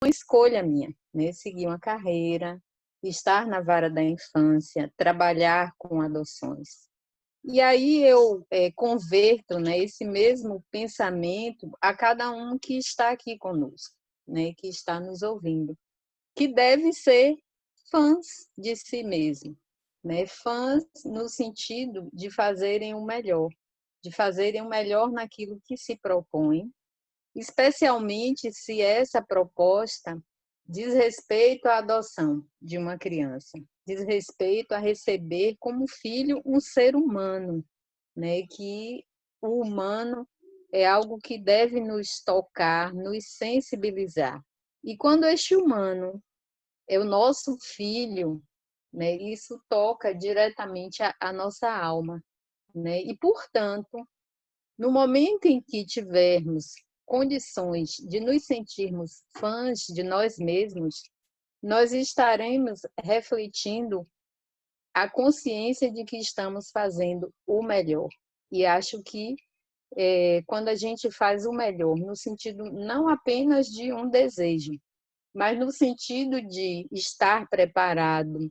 uma escolha minha, né? Seguir uma carreira, estar na vara da infância, trabalhar com adoções. E aí eu converto, né, esse mesmo pensamento a cada um que está aqui conosco, né, que está nos ouvindo, que deve ser fãs de si mesmo, né, fãs no sentido de fazerem o melhor naquilo que se propõe, especialmente se essa proposta diz respeito à adoção de uma criança, diz respeito a receber como filho um ser humano, né? Que o humano é algo que deve nos tocar, nos sensibilizar. E quando este humano é o nosso filho, né? Isso toca diretamente a nossa alma, né? E, portanto, no momento em que tivermos condições de nos sentirmos fãs de nós mesmos, nós estaremos refletindo a consciência de que estamos fazendo o melhor. E acho que quando a gente faz o melhor, no sentido não apenas de um desejo, mas no sentido de estar preparado,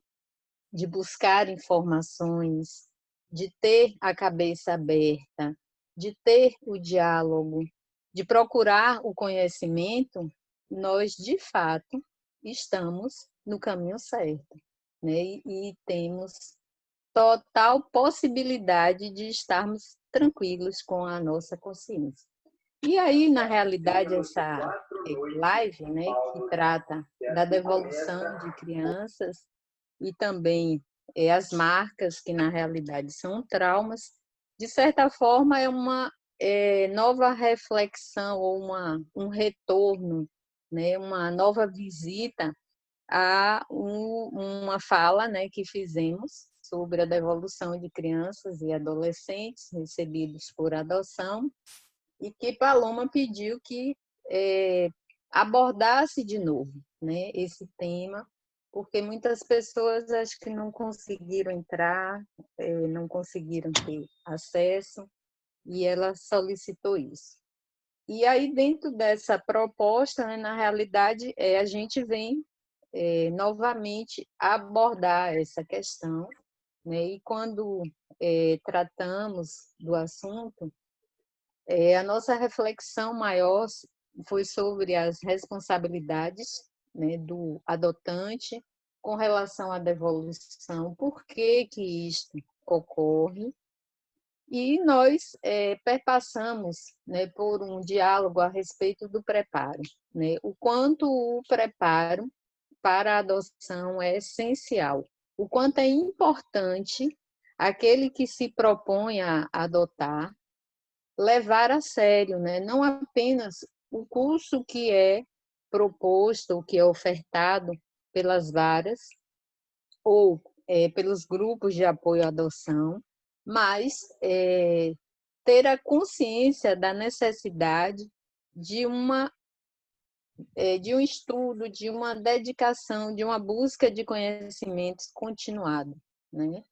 de buscar informações, de ter a cabeça aberta, de ter o diálogo, de procurar o conhecimento, nós, de fato, estamos no caminho certo, né? E temos total possibilidade de estarmos tranquilos com a nossa consciência. E aí, na realidade, essa live, né, que trata da devolução de crianças e também as marcas, que na realidade são traumas, de certa forma é uma nova reflexão ou um retorno, né, uma nova visita a uma fala, né, que fizemos sobre a devolução de crianças e adolescentes recebidos por adoção, e que Paloma pediu que abordasse de novo, né, esse tema, porque muitas pessoas acho que não conseguiram entrar, não conseguiram ter acesso, e ela solicitou isso. E aí, dentro dessa proposta, né, na realidade, a gente vem novamente abordar essa questão, né, e quando tratamos do assunto, a nossa reflexão maior foi sobre as responsabilidades, né, do adotante com relação à devolução, por que que isto ocorre, e nós perpassamos, né, por um diálogo a respeito do preparo, né, o quanto o preparo para a adoção é essencial, o quanto é importante aquele que se propõe a adotar levar a sério, né? Não apenas o curso que é proposto, o que é ofertado pelas varas ou pelos grupos de apoio à adoção, mas ter a consciência da necessidade de de um estudo, de uma dedicação, de uma busca de conhecimentos continuado, né?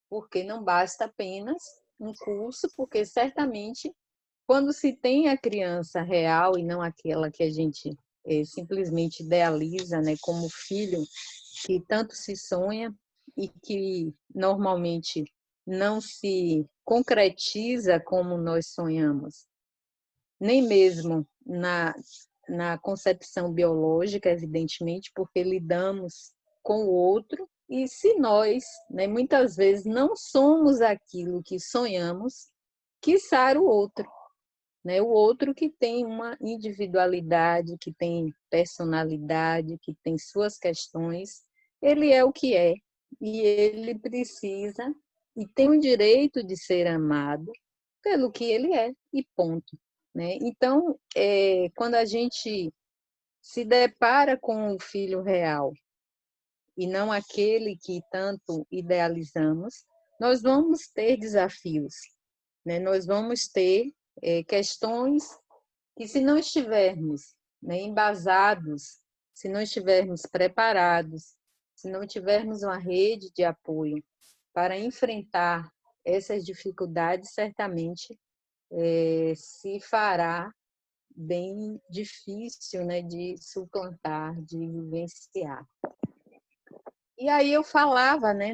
Porque não basta apenas um curso, porque certamente quando se tem a criança real e não aquela que a gente simplesmente idealiza, né, como filho que tanto se sonha e que normalmente não se concretiza como nós sonhamos, nem mesmo na concepção biológica, evidentemente, porque lidamos com o outro, e se nós, né, muitas vezes não somos aquilo que sonhamos, quiçá o outro, né? O outro que tem uma individualidade, que tem personalidade, que tem suas questões, ele é o que é, e ele precisa e tem o direito de ser amado pelo que ele é, e ponto, né? Então, quando a gente se depara com o filho real e não aquele que tanto idealizamos, nós vamos ter desafios, né? Nós vamos ter questões que, se não estivermos, né, embasados, se não estivermos preparados, se não tivermos uma rede de apoio para enfrentar essas dificuldades, certamente se fará bem difícil, né, de suplantar, de vivenciar. E aí eu falava, né,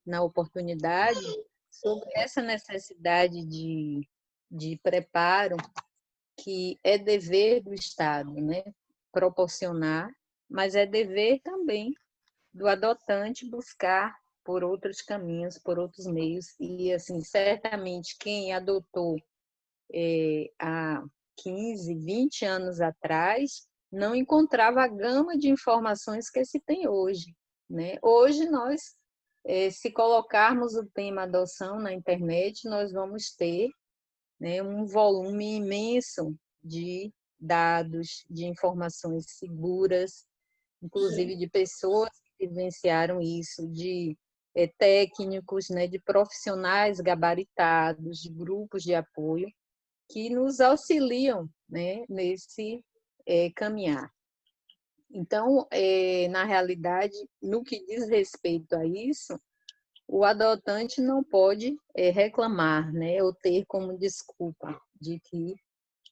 na oportunidade sobre essa necessidade de preparo que é dever do Estado, né, proporcionar, mas é dever também do adotante buscar por outros caminhos, por outros meios. E, assim, certamente quem adotou há 15, 20 anos atrás não encontrava a gama de informações que se tem hoje, né? Hoje, nós, se colocarmos o tema adoção na internet, nós vamos ter, né, um volume imenso de dados, de informações seguras, inclusive de pessoas que vivenciaram isso, de técnicos, né, de profissionais gabaritados, de grupos de apoio, que nos auxiliam, né, nesse caminhar. Então, na realidade, no que diz respeito a isso, o adotante não pode reclamar, né, ou ter como desculpa de que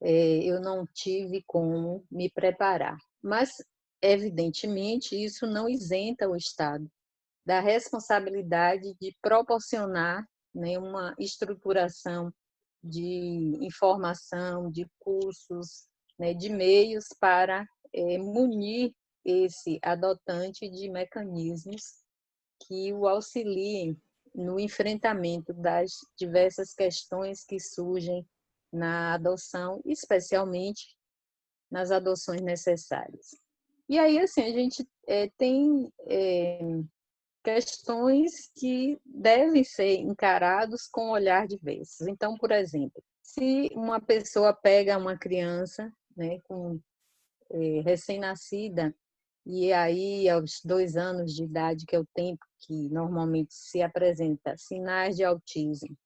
eu não tive como me preparar. Mas, evidentemente, isso não isenta o Estado da responsabilidade de proporcionar, né, uma estruturação de informação, de cursos, né, de meios para munir esse adotante de mecanismos que o auxiliem no enfrentamento das diversas questões que surgem na adoção, especialmente nas adoções necessárias. E aí, assim, a gente tem questões que devem ser encarados com um olhar diverso. Então, por exemplo, se uma pessoa pega uma criança, né, recém-nascida, e aí aos 2 anos de idade, que é o tempo que normalmente se apresenta sinais de autismo,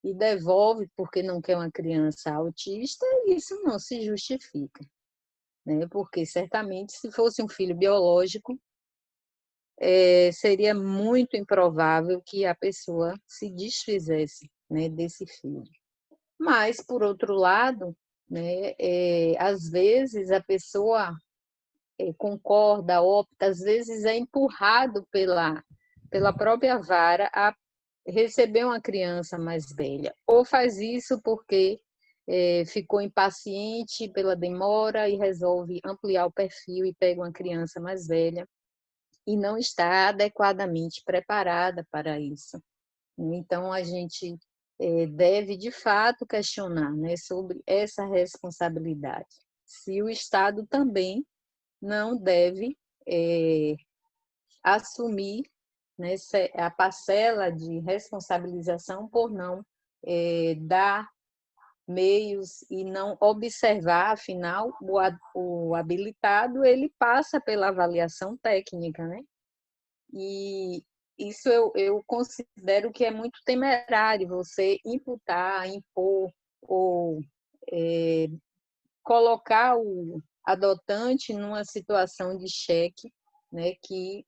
e devolve porque não quer uma criança autista, isso não se justifica, né? Porque certamente, se fosse um filho biológico, seria muito improvável que a pessoa se desfizesse, né, desse filho. Mas, por outro lado, né, às vezes a pessoa concorda, opta, às vezes é empurrado pela própria vara a receber uma criança mais velha, ou faz isso porque ficou impaciente pela demora e resolve ampliar o perfil e pega uma criança mais velha e não está adequadamente preparada para isso. Então, a gente deve, de fato, questionar, né, sobre essa responsabilidade. Se o Estado também não deve assumir, né, a parcela de responsabilização por não dar meios e não observar, afinal, o habilitado ele passa pela avaliação técnica, né? E isso eu considero que é muito temerário você imputar, impor ou colocar o adotante numa situação de cheque, né, que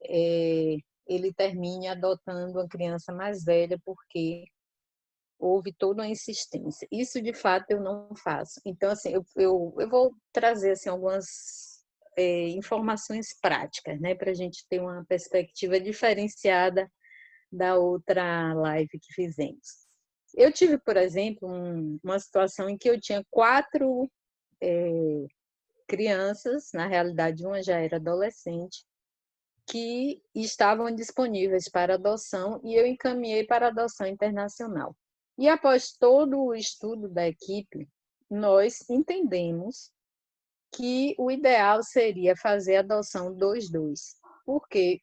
ele termine adotando uma criança mais velha porque houve toda uma insistência. Isso, de fato, eu não faço. Então, assim, eu vou trazer assim, algumas informações práticas, né, para a gente ter uma perspectiva diferenciada da outra live que fizemos. Eu tive, por exemplo, uma situação em que eu tinha 4 crianças, na realidade uma já era adolescente, que estavam disponíveis para adoção e eu encaminhei para adoção internacional. E após todo o estudo da equipe, nós entendemos que o ideal seria fazer adoção 2-2, porque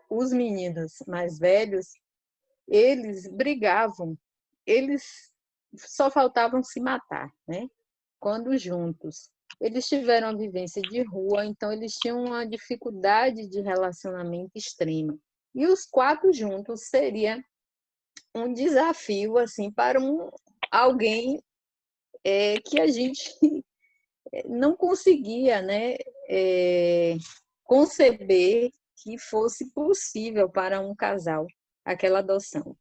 os meninos mais velhos, eles brigavam, eles só faltavam se matar, né? Quando juntos. Eles tiveram a vivência de rua, então eles tinham uma dificuldade de relacionamento extrema. E os 4 juntos seria um desafio assim para alguém que a gente não conseguia, né, conceber que fosse possível para um casal aquela adoção.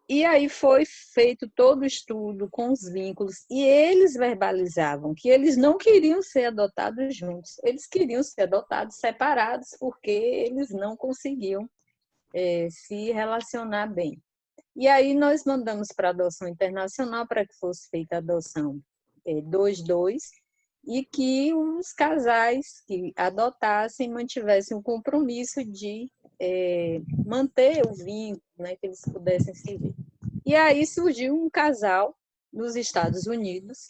E aí foi feito todo o estudo com os vínculos, e eles verbalizavam que eles não queriam ser adotados juntos, eles queriam ser adotados separados, porque eles não conseguiam se relacionar bem. E aí nós mandamos para a adoção internacional para que fosse feita a adoção 2-2, e que os casais que adotassem mantivessem o compromisso de manter o vínculo, né, que eles pudessem se ver. E aí surgiu um casal nos Estados Unidos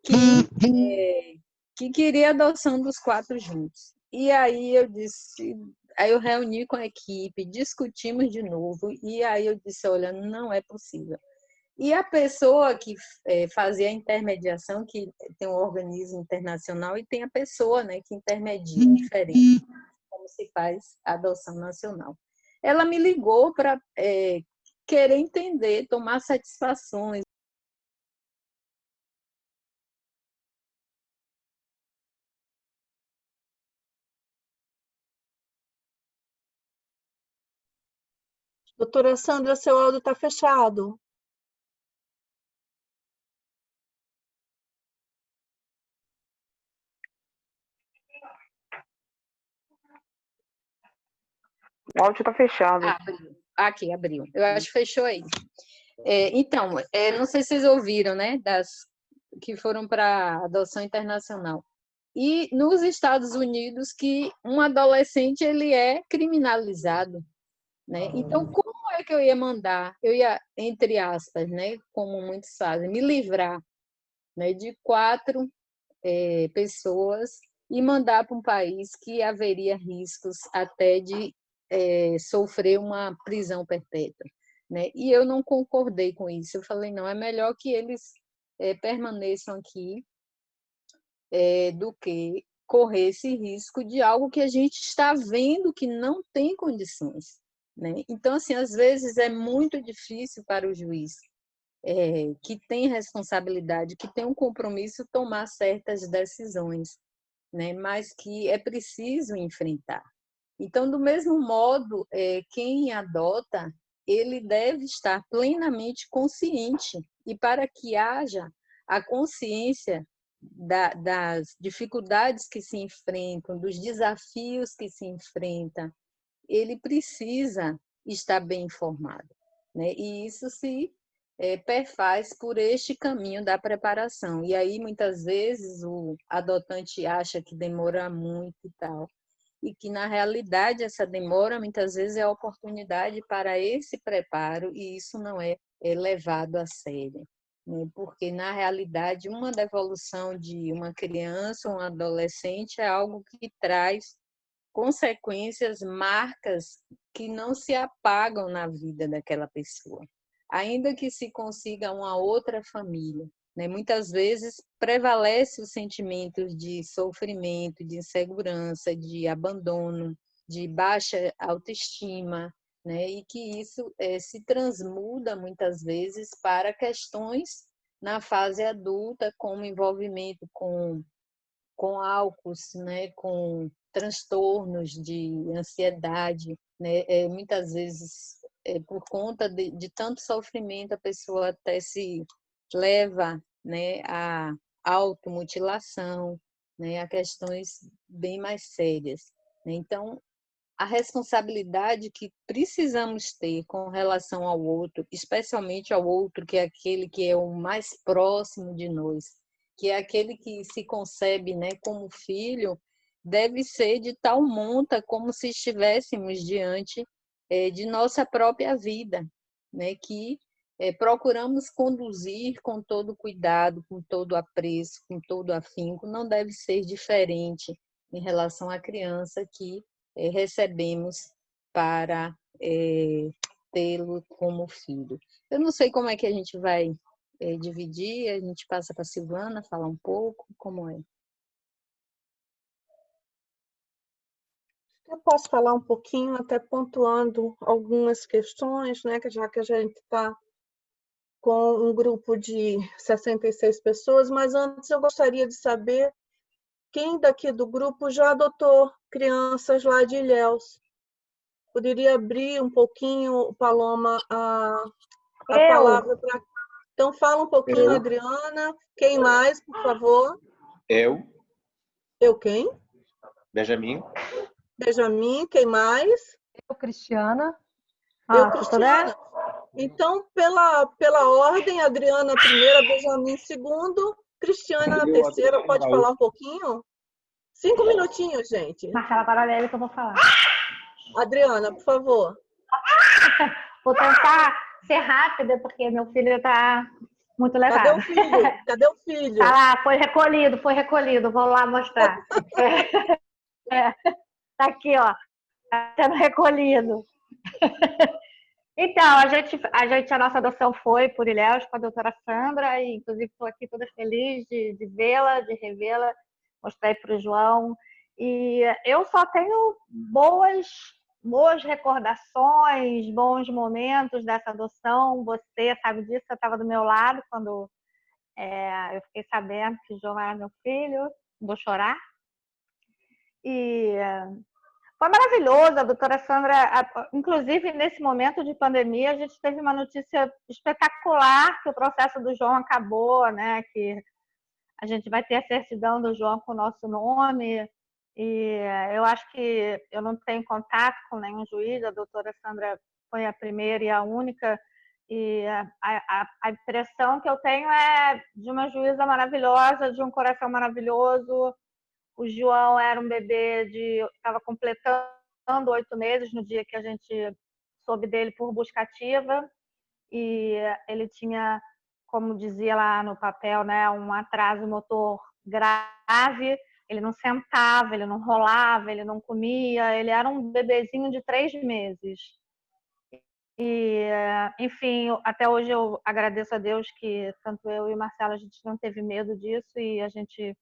que queria a adoção dos 4 juntos. E aí eu disse, aí eu reuni com a equipe, discutimos de novo, e aí eu disse, olha, não é possível. E a pessoa que fazia a intermediação, que tem um organismo internacional, e tem a pessoa, né, que intermedia, diferente, como se faz a adoção nacional. Ela me ligou para querer entender, tomar satisfações. Doutora Sandra, seu áudio está fechado. O áudio está fechado. Abriu. Aqui, abriu. Eu acho que fechou aí. Então, não sei se vocês ouviram, né, das que foram para adoção internacional. E nos Estados Unidos, que um adolescente ele é criminalizado, né? Então, como é que eu ia mandar? Eu ia, entre aspas, né, como muitos fazem, me livrar, né, de 4 pessoas e mandar para um país que haveria riscos até de sofrer uma prisão perpétua, né? E eu não concordei com isso. Eu falei, não, é melhor que eles permaneçam aqui do que correr esse risco de algo que a gente está vendo que não tem condições, né? Então, assim, às vezes é muito difícil para o juiz que tem responsabilidade, que tem um compromisso, tomar certas decisões, né? Mas que é preciso enfrentar. Então, do mesmo modo, quem adota, ele deve estar plenamente consciente, e para que haja a consciência das dificuldades que se enfrentam, dos desafios que se enfrentam, ele precisa estar bem informado, né? E isso se perfaz por este caminho da preparação. E aí, muitas vezes, o adotante acha que demora muito e tal, e que, na realidade, essa demora, muitas vezes, é a oportunidade para esse preparo, e isso não é levado a sério, né? Porque, na realidade, uma devolução de uma criança ou um adolescente é algo que traz consequências, marcas que não se apagam na vida daquela pessoa, ainda que se consiga uma outra família, né? Muitas vezes prevalece os sentimentos de sofrimento, de insegurança, de abandono, de baixa autoestima, né? E que isso se transmuda muitas vezes para questões na fase adulta, como envolvimento com álcool, né, com transtornos de ansiedade, né, muitas vezes por conta de tanto sofrimento a pessoa até se leva, né, à automutilação, né, a questões bem mais sérias, né? Então, a responsabilidade que precisamos ter com relação ao outro, especialmente ao outro que é aquele que é o mais próximo de nós, que é aquele que se concebe, né, como filho, deve ser de tal monta como se estivéssemos diante de nossa própria vida, né, que procuramos conduzir com todo cuidado, com todo apreço, com todo afinco, não deve ser diferente em relação à criança que recebemos para tê-lo como filho. Eu não sei como é que a gente vai dividir, a gente passa para a Silvana falar um pouco, como é? Eu posso falar um pouquinho, até pontuando algumas questões, né, já que a gente está com um grupo de 66 pessoas, mas antes eu gostaria de saber quem daqui do grupo já adotou crianças lá de Ilhéus. Poderia abrir um pouquinho, Paloma, a palavra para... Então, fala um pouquinho, Eu. Adriana. Quem mais, por favor? Eu, Eu quem? Benjamin. Benjamin, quem mais? Eu, Cristiana. Eu, Tudo Cristiana. Então, pela ordem, Adriana primeira, Benjamin segundo, Cristiana na terceira. Pode falar um pouquinho? 5 minutinhos, gente. Marcela Paralelo que eu vou falar. Adriana, por favor. Vou tentar ser rápida, porque meu filho está muito levado. Cadê o filho? Cadê o filho? Tá lá, foi recolhido. Vou lá mostrar. Tá aqui, ó. Tá sendo recolhido. Então, a nossa adoção foi por Ilhéus com a doutora Sandra, e inclusive estou aqui toda feliz de vê-la, de revê-la, mostrei para o João. E eu só tenho boas recordações, bons momentos dessa adoção. Você sabe disso, eu estava do meu lado quando eu fiquei sabendo que o João era meu filho. Vou chorar. E foi maravilhoso, a doutora Sandra, inclusive nesse momento de pandemia, a gente teve uma notícia espetacular, que o processo do João acabou, né? Que a gente vai ter a certidão do João com o nosso nome, e eu acho que eu não tenho contato com nenhum juiz, a doutora Sandra foi a primeira e a única, e a impressão que eu tenho é de uma juíza maravilhosa, de um coração maravilhoso. O João era um bebê estava completando 8 meses no dia que a gente soube dele por busca ativa, e ele tinha, como dizia lá no papel, né, um atraso motor grave. Ele não sentava, ele não rolava, ele não comia, ele era um bebezinho de 3 meses. E, enfim, até hoje eu agradeço a Deus que tanto eu e o Marcelo, a gente não teve medo disso, e a gente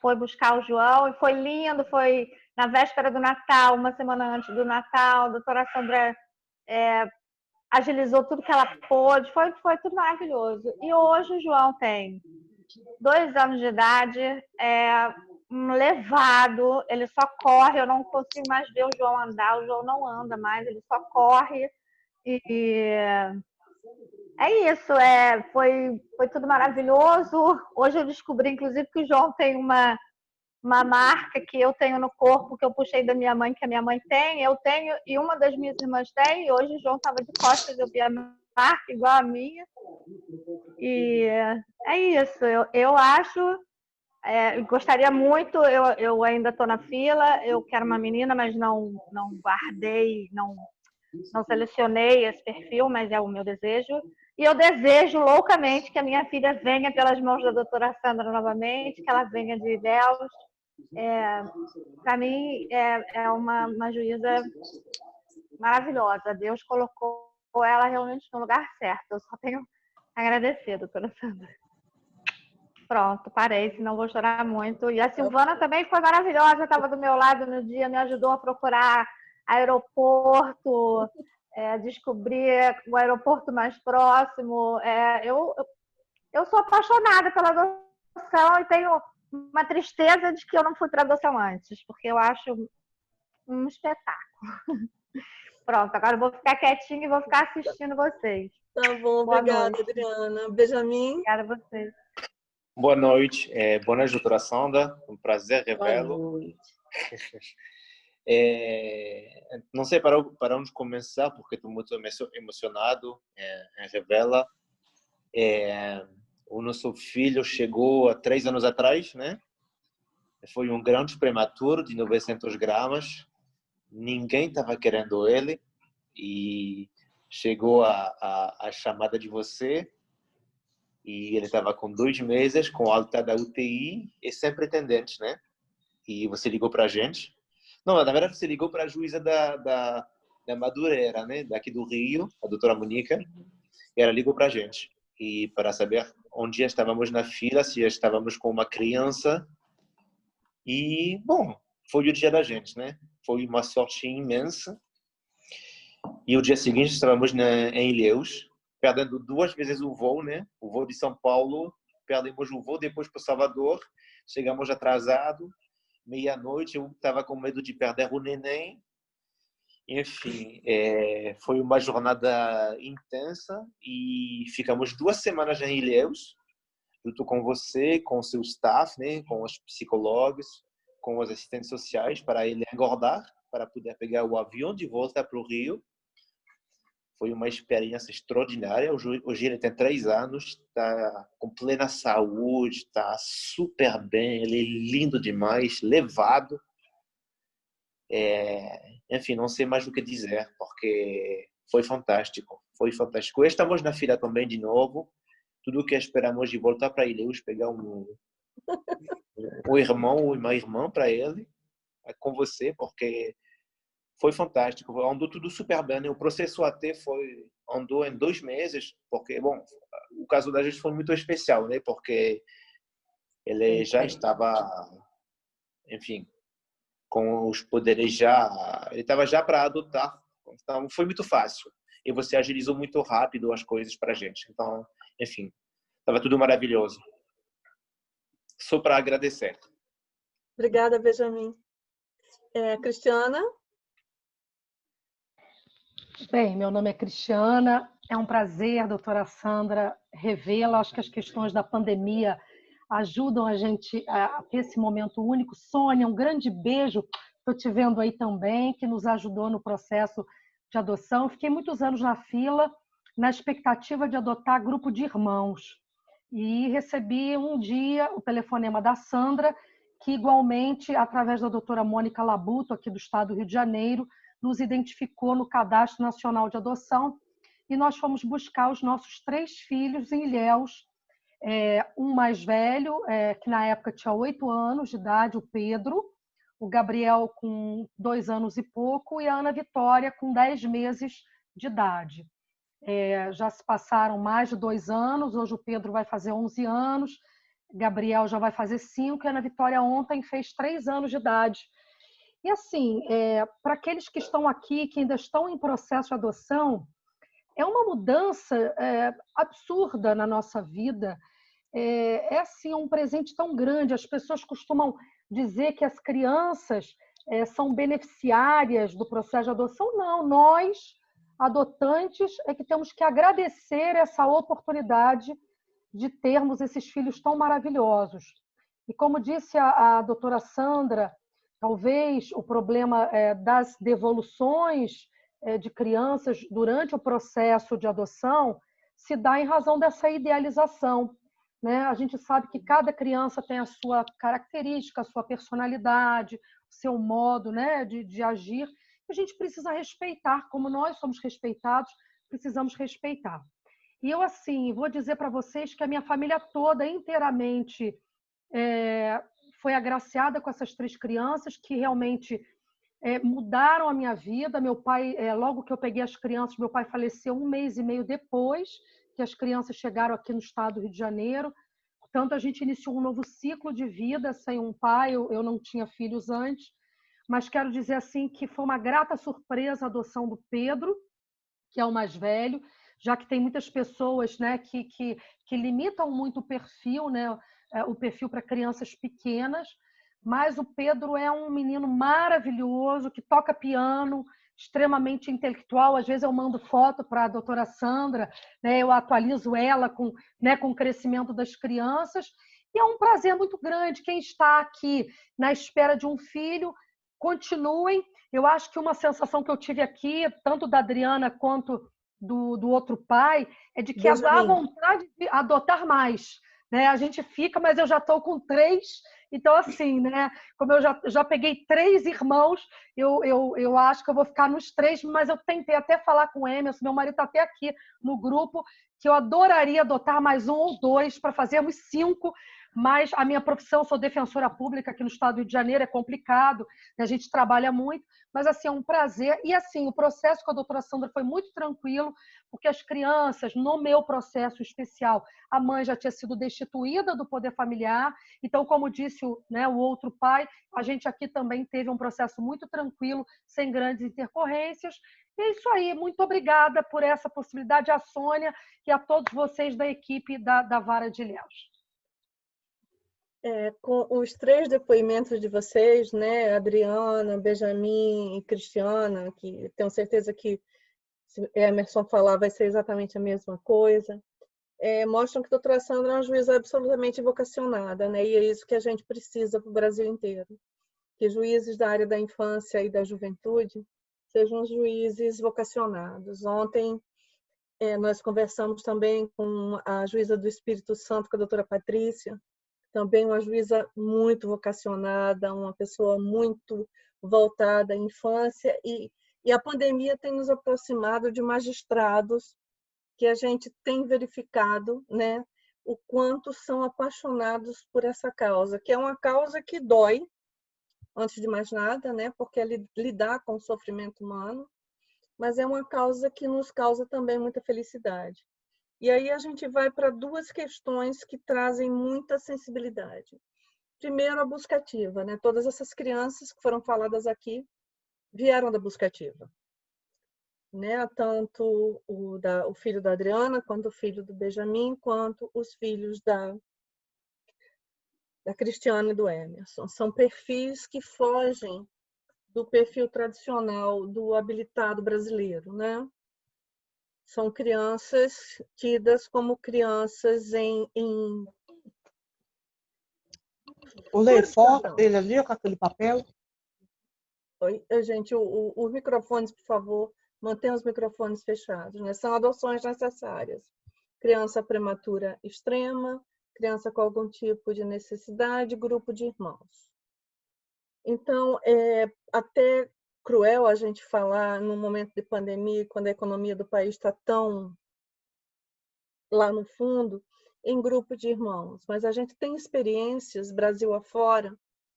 foi buscar o João, e foi lindo, foi na véspera do Natal, uma semana antes do Natal, a doutora Sandra agilizou tudo que ela pôde, foi tudo maravilhoso. E hoje o João tem 2 anos de idade, levado, ele só corre, eu não consigo mais ver o João andar, o João não anda mais, ele só corre, e é isso, foi tudo maravilhoso. Hoje eu descobri, inclusive, que o João tem uma marca que eu tenho no corpo, que eu puxei da minha mãe, que a minha mãe tem, eu tenho, e uma das minhas irmãs tem, e hoje o João estava de costas, eu vi a marca igual a minha. E é isso, eu acho, gostaria muito, eu ainda estou na fila, eu quero uma menina, mas não guardei, não selecionei esse perfil, mas é o meu desejo. E eu desejo loucamente que a minha filha venha pelas mãos da doutora Sandra novamente, que ela venha de Ilhéus. Para mim, é uma juíza maravilhosa. Deus colocou ela realmente no lugar certo. Eu só tenho a agradecer, doutora Sandra. Pronto, parei, senão vou chorar muito. E a Silvana também foi maravilhosa, estava do meu lado no dia, me ajudou a procurar aeroporto, descobrir o aeroporto mais próximo. Eu sou apaixonada pela adoção e tenho uma tristeza de que eu não fui para adoção antes, porque eu acho um espetáculo. Pronto, agora eu vou ficar quietinha e vou ficar assistindo vocês. Tá bom, Boa obrigada, noite. Adriana. Benjamin. Obrigada a vocês. Boa noite. Boa noite, doutora Sandra. Um prazer revê-lo. Boa noite. Não sei para onde começar, porque estou muito emocionado em revê-la. O nosso filho chegou há 3 anos atrás, né? Foi um grande prematuro de 900 gramas. Ninguém estava querendo ele. E chegou a chamada de você. E ele estava com 2 meses, com alta da UTI e sem pretendentes, né? E você ligou para a gente. Não, na verdade você ligou para a juíza da Madureira, né? Daqui do Rio, a doutora Mônica. E ela ligou para a gente. E para saber onde estávamos na fila, se estávamos com uma criança. E, bom, foi o dia da gente, né? Foi uma sorte imensa. E o dia seguinte estávamos em Ilhéus, perdendo 2 vezes o voo, né? O voo de São Paulo, perdemos o voo, depois para Salvador, chegamos atrasado, meia-noite, eu estava com medo de perder o neném. Enfim, foi uma jornada intensa e ficamos 2 semanas em Ilhéus, junto com você, com o seu staff, né, com os psicólogos, com os assistentes sociais, para ele engordar, para poder pegar o avião de volta para o Rio. Foi uma experiência extraordinária. Hoje ele tem 3 anos, está com plena saúde, está super bem, ele é lindo demais, levado. Enfim, não sei mais o que dizer, porque foi fantástico. Foi fantástico. Estamos na fila também de novo. Tudo o que esperamos de voltar para Ilhéus, pegar um irmão ou uma irmã para ele, com você, porque foi fantástico. Andou tudo super bem, né? O processo até andou em 2 meses, porque, bom, o caso da gente foi muito especial, né? Porque ele já estava, enfim, com os poderes ele estava já para adotar, então foi muito fácil. E você agilizou muito rápido as coisas para a gente. Então, enfim, estava tudo maravilhoso. Só para agradecer. Obrigada, Benjamin. Cristiana? Bem, meu nome é Cristiana, é um prazer, doutora Sandra, revê-la. Acho que as questões da pandemia ajudam a gente a ter esse momento único. Sônia, um grande beijo, estou te vendo aí também, que nos ajudou no processo de adoção. Fiquei muitos anos na fila, na expectativa de adotar grupo de irmãos. E recebi um dia o telefonema da Sandra, que igualmente, através da doutora Mônica Labuto, aqui do estado do Rio de Janeiro, nos identificou no Cadastro Nacional de Adoção e nós fomos buscar os nossos 3 filhos em Ilhéus. Um mais velho, que na época tinha 8 anos de idade, o Pedro, o Gabriel com 2 anos e pouco e a Ana Vitória com 10 meses de idade. Já se passaram mais de 2 anos, hoje o Pedro vai fazer 11 anos, Gabriel já vai fazer 5 e a Ana Vitória ontem fez 3 anos de idade. E assim, para aqueles que estão aqui, que ainda estão em processo de adoção, é uma mudança absurda na nossa vida. Assim, um presente tão grande. As pessoas costumam dizer que as crianças são beneficiárias do processo de adoção. Não, nós, adotantes, é que temos que agradecer essa oportunidade de termos esses filhos tão maravilhosos. E como disse a doutora Sandra, talvez o problema das devoluções de crianças durante o processo de adoção se dá em razão dessa idealização, né? A gente sabe que cada criança tem a sua característica, a sua personalidade, o seu modo, né, de agir. A gente precisa respeitar, como nós somos respeitados, precisamos respeitar. E eu, assim, vou dizer para vocês que a minha família toda, inteiramente, foi agraciada com essas 3 crianças que realmente mudaram a minha vida. Meu pai, logo que eu peguei as crianças, meu pai faleceu 1 mês e meio depois que as crianças chegaram aqui no estado do Rio de Janeiro. Portanto, a gente iniciou um novo ciclo de vida sem um pai. Eu não tinha filhos antes, mas quero dizer assim que foi uma grata surpresa a adoção do Pedro, que é o mais velho, já que tem muitas pessoas, né, que limitam muito o perfil, né, o perfil para crianças pequenas, mas o Pedro é um menino maravilhoso, que toca piano, extremamente intelectual. Às vezes eu mando foto para a doutora Sandra, né, eu atualizo ela com o crescimento das crianças, e é um prazer muito grande. Quem está aqui na espera de um filho, continuem. Eu acho que uma sensação que eu tive aqui, tanto da Adriana quanto do outro pai, é de que há vontade de adotar mais, né? A gente fica, mas eu já estou com 3, então assim, né? Como eu já peguei 3 irmãos, eu acho que eu vou ficar nos 3, mas eu tentei até falar com o Emerson, meu marido está até aqui no grupo, que eu adoraria adotar mais 1 ou 2 para fazermos 5, mas a minha profissão, sou defensora pública aqui no estado do Rio de Janeiro, é complicado, a gente trabalha muito, mas assim, é um prazer. E assim, o processo com a doutora Sandra foi muito tranquilo, porque as crianças, no meu processo especial, a mãe já tinha sido destituída do poder familiar, então, como disse o outro pai, a gente aqui também teve um processo muito tranquilo, sem grandes intercorrências. E é isso aí, muito obrigada por essa possibilidade, a Sônia e a todos vocês da equipe da Vara de Ilhéus. Com os 3 depoimentos de vocês, né, Adriana, Benjamin e Cristiana, que tenho certeza que se Emerson falar vai ser exatamente a mesma coisa, mostram que a doutora Sandra é uma juíza absolutamente vocacionada, né, e é isso que a gente precisa para o Brasil inteiro, que juízes da área da infância e da juventude sejam juízes vocacionados. Ontem nós conversamos também com a juíza do Espírito Santo, com a doutora Patrícia, também uma juíza muito vocacionada, uma pessoa muito voltada à infância, e a pandemia tem nos aproximado de magistrados que a gente tem verificado, né, o quanto são apaixonados por essa causa, que é uma causa que dói, antes de mais nada, né, porque é lidar com o sofrimento humano, mas é uma causa que nos causa também muita felicidade. E aí a gente vai para 2 questões que trazem muita sensibilidade. Primeiro, a busca ativa, né? Todas essas crianças que foram faladas aqui vieram da busca ativa, né? Tanto o filho da Adriana, quanto o filho do Benjamin, quanto os filhos da Cristiane e do Emerson. São perfis que fogem do perfil tradicional do habilitado brasileiro, né? São crianças tidas como crianças em O Lei foca ele ali com aquele papel. Oi, gente, os microfones, por favor, mantenham os microfones fechados, né? São adoções necessárias. Criança prematura extrema, criança com algum tipo de necessidade, grupo de irmãos. Então, até cruel a gente falar num momento de pandemia, quando a economia do país está tão lá no fundo, em grupo de irmãos. Mas a gente tem experiências, Brasil afora.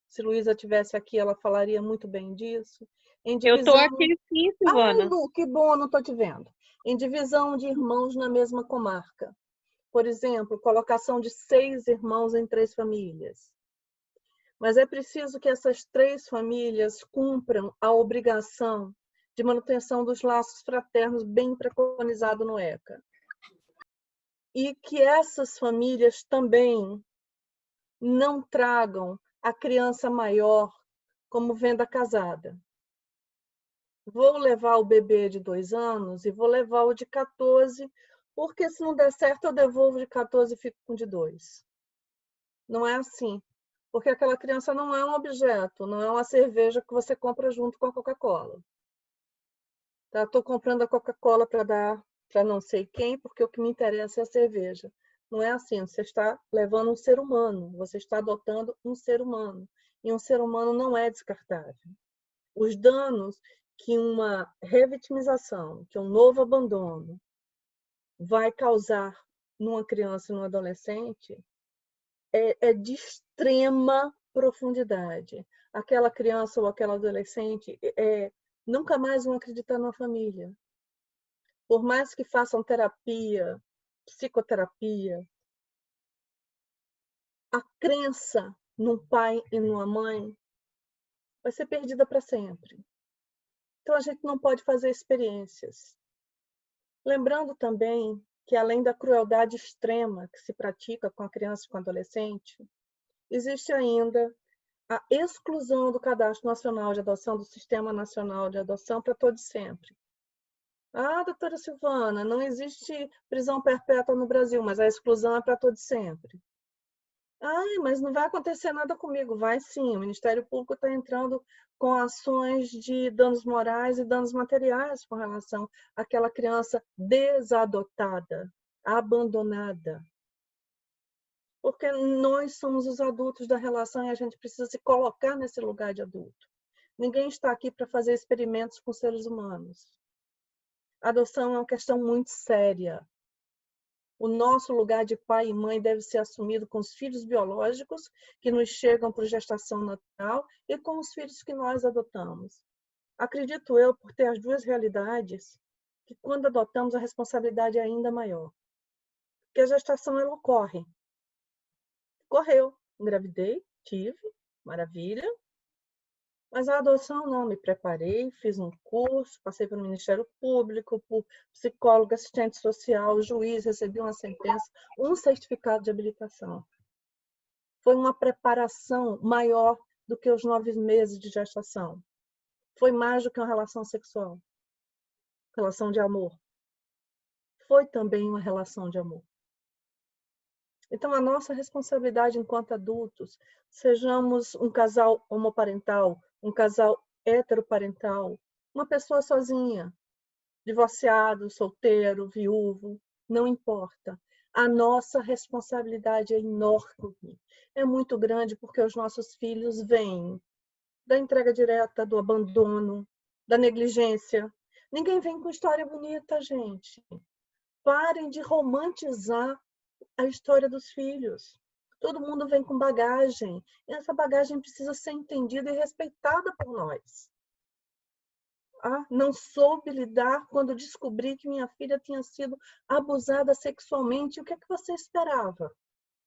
Se Luísa estivesse aqui, ela falaria muito bem disso. Eu estou aqui sim, Silvana. Lu, que bom, não estou te vendo. Em divisão de irmãos na mesma comarca. Por exemplo, colocação de 6 irmãos em 3 famílias. Mas é preciso que essas 3 famílias cumpram a obrigação de manutenção dos laços fraternos bem preconizado no ECA. E que essas famílias também não tragam a criança maior como venda casada. Vou levar o bebê de 2 anos e vou levar o de 14, porque se não der certo eu devolvo de 14 e fico com de 2. Não é assim. Porque aquela criança não é um objeto, não é uma cerveja que você compra junto com a Coca-Cola. Tá? Estou comprando a Coca-Cola para dar para não sei quem, porque o que me interessa é a cerveja. Não é assim, você está levando um ser humano, você está adotando um ser humano. E um ser humano não é descartável. Os danos que uma revitimização, que um novo abandono vai causar numa criança e num adolescente é de extrema profundidade. Aquela criança ou aquela adolescente nunca mais vão acreditar na família. Por mais que façam terapia, psicoterapia, a crença num pai e numa mãe vai ser perdida para sempre. Então a gente não pode fazer experiências. Lembrando também que, além da crueldade extrema que se pratica com a criança e com o adolescente, existe ainda a exclusão do Cadastro Nacional de Adoção, do Sistema Nacional de Adoção para todo e sempre. Ah, doutora Silvana, não existe prisão perpétua no Brasil, mas a exclusão é para todo e sempre. Ai, mas não vai acontecer nada comigo. Vai sim, o Ministério Público está entrando com ações de danos morais e danos materiais com relação àquela criança desadotada, abandonada. Porque nós somos os adultos da relação e a gente precisa se colocar nesse lugar de adulto. Ninguém está aqui para fazer experimentos com seres humanos. A adoção é uma questão muito séria. O nosso lugar de pai e mãe deve ser assumido com os filhos biológicos que nos chegam por gestação natural e com os filhos que nós adotamos. Acredito eu, por ter as 2 realidades, que quando adotamos a responsabilidade é ainda maior. Porque a gestação ela ocorre. Correu, engravidei, tive, maravilha. Mas a adoção não, me preparei, fiz um curso, passei pelo Ministério Público, por psicólogo, assistente social, juiz, recebi uma sentença, um certificado de habilitação. Foi uma preparação maior do que os 9 meses de gestação. Foi mais do que uma relação sexual, relação de amor. Foi também uma relação de amor. Então, a nossa responsabilidade enquanto adultos, sejamos um casal homoparental, um casal heteroparental, uma pessoa sozinha, divorciado, solteiro, viúvo, não importa. A nossa responsabilidade é enorme. É muito grande porque os nossos filhos vêm da entrega direta, do abandono, da negligência. Ninguém vem com história bonita, gente. Parem de romantizar a história dos filhos. Todo mundo vem com bagagem. E essa bagagem precisa ser entendida e respeitada por nós. Não soube lidar quando descobri que minha filha tinha sido abusada sexualmente. O que é que você esperava?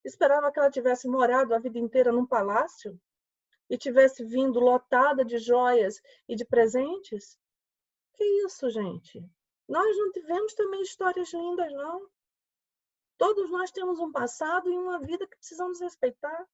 Esperava que ela tivesse morado a vida inteira num palácio? E tivesse vindo lotada de joias e de presentes? Que isso, gente? Nós não tivemos também histórias lindas, não. Todos nós temos um passado e uma vida que precisamos respeitar.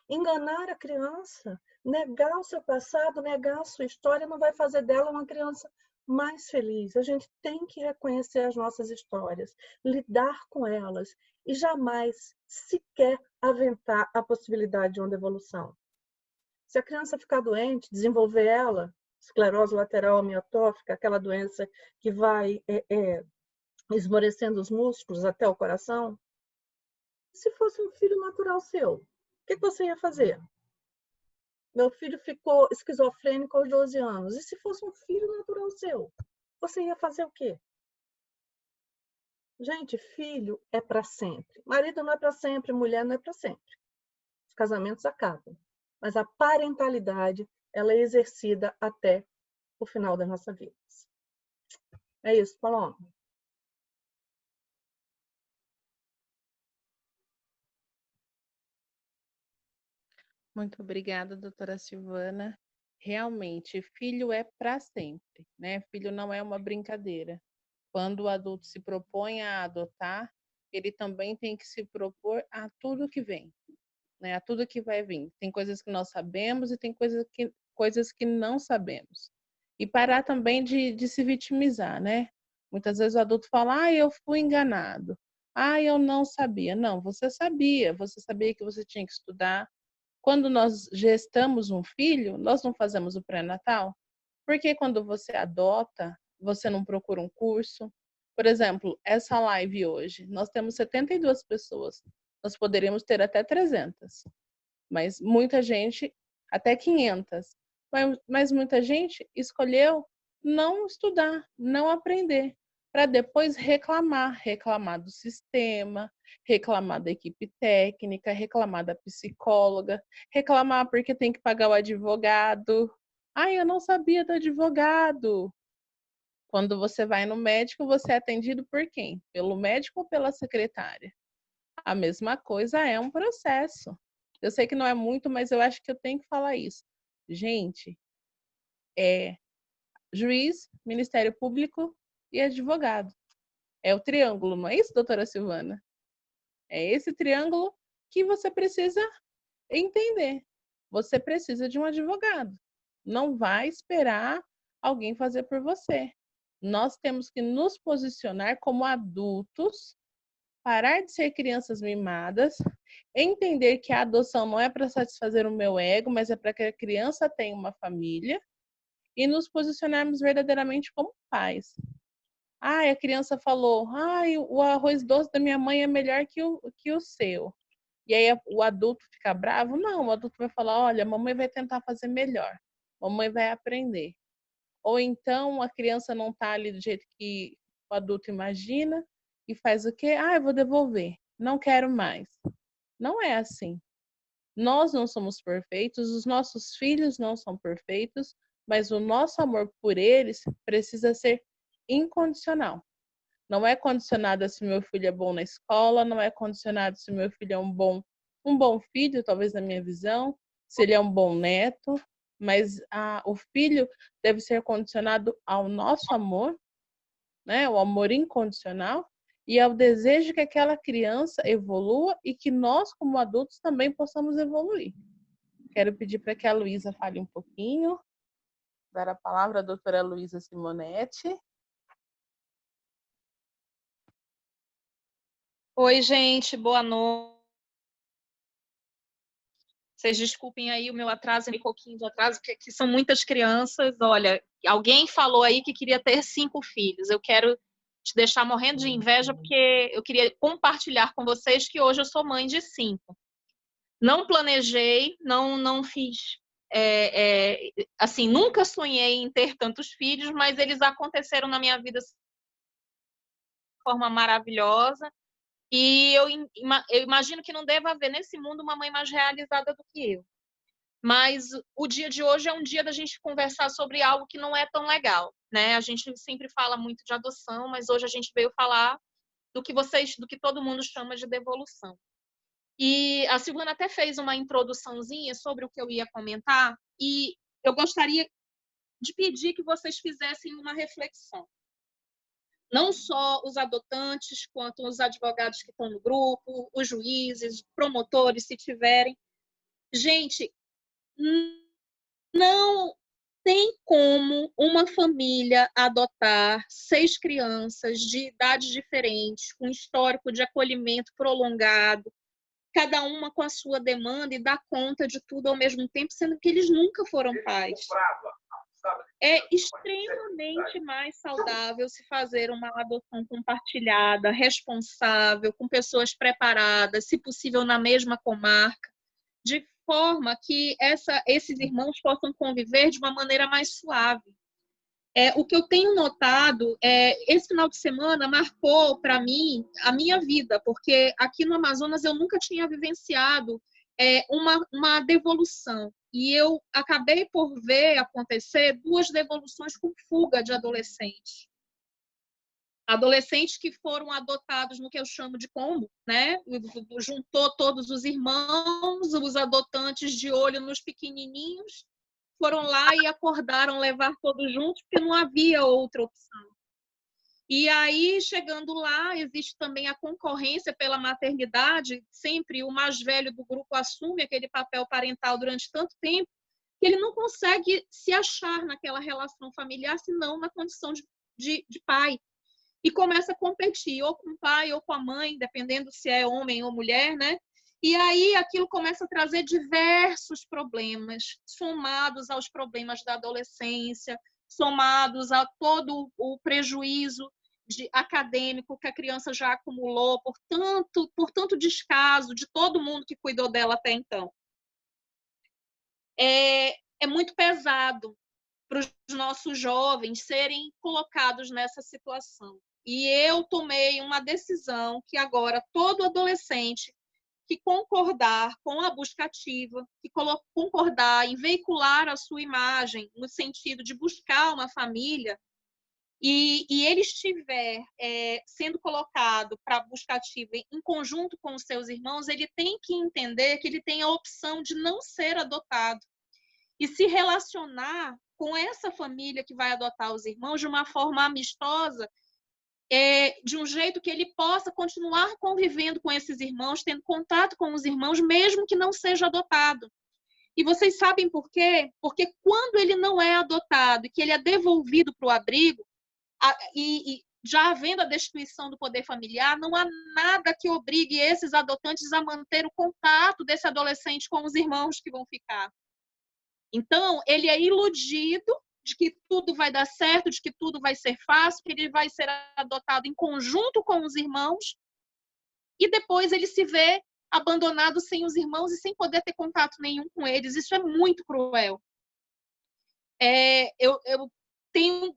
Enganar a criança, negar o seu passado, negar a sua história, não vai fazer dela uma criança mais feliz. A gente tem que reconhecer as nossas histórias, lidar com elas e jamais sequer aventar a possibilidade de uma devolução. Se a criança ficar doente, desenvolver ela, esclerose lateral amiotrófica, aquela doença que vai esmorecendo os músculos até o coração, se fosse um filho natural seu, o que você ia fazer? Meu filho ficou esquizofrênico aos 12 anos. E se fosse um filho natural seu, você ia fazer o quê? Gente, filho é para sempre. Marido não é para sempre, mulher não é para sempre. Os casamentos acabam. Mas a parentalidade, ela é exercida até o final das nossas vidas. É isso, Paloma. Muito obrigada, doutora Silvana. Realmente, filho é para sempre, né? Filho não é uma brincadeira. Quando o adulto se propõe a adotar, ele também tem que se propor a tudo que vem, né? A tudo que vai vir. Tem coisas que nós sabemos e tem coisas que não sabemos. E parar também de se vitimizar, né? Muitas vezes o adulto fala, eu fui enganado. Eu não sabia. Não, você sabia que você tinha que estudar. Quando nós gestamos um filho, nós não fazemos o pré-natal? Porque quando você adota, você não procura um curso? Por exemplo, essa live hoje, nós temos 72 pessoas. Nós poderíamos ter até 300. Mas muita gente, até 500. Mas muita gente escolheu não estudar, não aprender, para depois reclamar do sistema, reclamar da equipe técnica, reclamar da psicóloga, reclamar porque tem que pagar o advogado. Eu não sabia do advogado. Quando você vai no médico, você é atendido por quem? Pelo médico ou pela secretária? A mesma coisa é um processo. Eu sei que não é muito, mas eu acho que eu tenho que falar isso. Gente, juiz, Ministério Público e advogado. É o triângulo, não é isso, doutora Silvana? É esse triângulo que você precisa entender. Você precisa de um advogado. Não vai esperar alguém fazer por você. Nós temos que nos posicionar como adultos, parar de ser crianças mimadas, entender que a adoção não é para satisfazer o meu ego, mas é para que a criança tenha uma família e nos posicionarmos verdadeiramente como pais. A criança falou, o arroz doce da minha mãe é melhor que o seu. E aí o adulto fica bravo? Não, o adulto vai falar, olha, a mamãe vai tentar fazer melhor. A mamãe vai aprender. Ou então a criança não está ali do jeito que o adulto imagina e faz o quê? Eu vou devolver. Não quero mais. Não é assim. Nós não somos perfeitos, os nossos filhos não são perfeitos, mas o nosso amor por eles precisa ser incondicional. Não é condicionado se meu filho é bom na escola, não é condicionado se meu filho é um bom filho, talvez na minha visão, se ele é um bom neto, mas o filho deve ser condicionado ao nosso amor, né? O amor incondicional, e ao desejo que aquela criança evolua e que nós, como adultos, também possamos evoluir. Quero pedir para que a Luísa fale um pouquinho, dar a palavra à doutora Luísa Simonetti. Oi, gente, boa noite. Vocês desculpem aí o meu atraso, um pouquinho de atraso, porque aqui são muitas crianças. Olha, alguém falou aí que queria ter 5 filhos. Eu quero te deixar morrendo de inveja, porque eu queria compartilhar com vocês que hoje eu sou mãe de 5. Não planejei, não fiz, assim, nunca sonhei em ter tantos filhos, mas eles aconteceram na minha vida de forma maravilhosa. E eu imagino que não deva haver nesse mundo uma mãe mais realizada do que eu. Mas o dia de hoje é um dia da gente conversar sobre algo que não é tão legal, né? A gente sempre fala muito de adoção, mas hoje a gente veio falar do que todo mundo chama de devolução. E a Silvana até fez uma introduçãozinha sobre o que eu ia comentar, e eu gostaria de pedir que vocês fizessem uma reflexão. Não só os adotantes, quanto os advogados que estão no grupo, os juízes, promotores, se tiverem. Gente, não tem como uma família adotar 6 crianças de idades diferentes, com histórico de acolhimento prolongado, cada uma com a sua demanda, e dar conta de tudo ao mesmo tempo, sendo que eles nunca foram pais. É extremamente mais saudável se fazer uma adoção compartilhada, responsável, com pessoas preparadas, se possível na mesma comarca, de forma que esses irmãos possam conviver de uma maneira mais suave. O que eu tenho notado, esse final de semana marcou para mim a minha vida, porque aqui no Amazonas eu nunca tinha vivenciado uma devolução. E eu acabei por ver acontecer 2 devoluções com fuga de adolescentes. Adolescentes que foram adotados no que eu chamo de combo, né? Juntou todos os irmãos, os adotantes de olho nos pequenininhos, foram lá e acordaram levar todos juntos, porque não havia outra opção. E aí, chegando lá, existe também a concorrência pela maternidade. Sempre o mais velho do grupo assume aquele papel parental durante tanto tempo que ele não consegue se achar naquela relação familiar, senão na condição de pai. E começa a competir, ou com o pai ou com a mãe, dependendo se é homem ou mulher, né? E aí aquilo começa a trazer diversos problemas, somados aos problemas da adolescência, somados a todo o prejuízo acadêmico que a criança já acumulou por tanto descaso de todo mundo que cuidou dela até então. É muito pesado para os nossos jovens serem colocados nessa situação. E eu tomei uma decisão que agora todo adolescente que concordar com a busca ativa, que concordar em veicular a sua imagem no sentido de buscar uma família, e ele estiver sendo colocado para a busca ativa em conjunto com os seus irmãos, ele tem que entender que ele tem a opção de não ser adotado e se relacionar com essa família que vai adotar os irmãos de uma forma amistosa, de um jeito que ele possa continuar convivendo com esses irmãos, tendo contato com os irmãos, mesmo que não seja adotado. E vocês sabem por quê? Porque quando ele não é adotado e que ele é devolvido para o abrigo, e já havendo a destituição do poder familiar, não há nada que obrigue esses adotantes a manter o contato desse adolescente com os irmãos que vão ficar. Então, ele é iludido de que tudo vai dar certo, de que tudo vai ser fácil, que ele vai ser adotado em conjunto com os irmãos, e depois ele se vê abandonado sem os irmãos e sem poder ter contato nenhum com eles. Isso é muito cruel.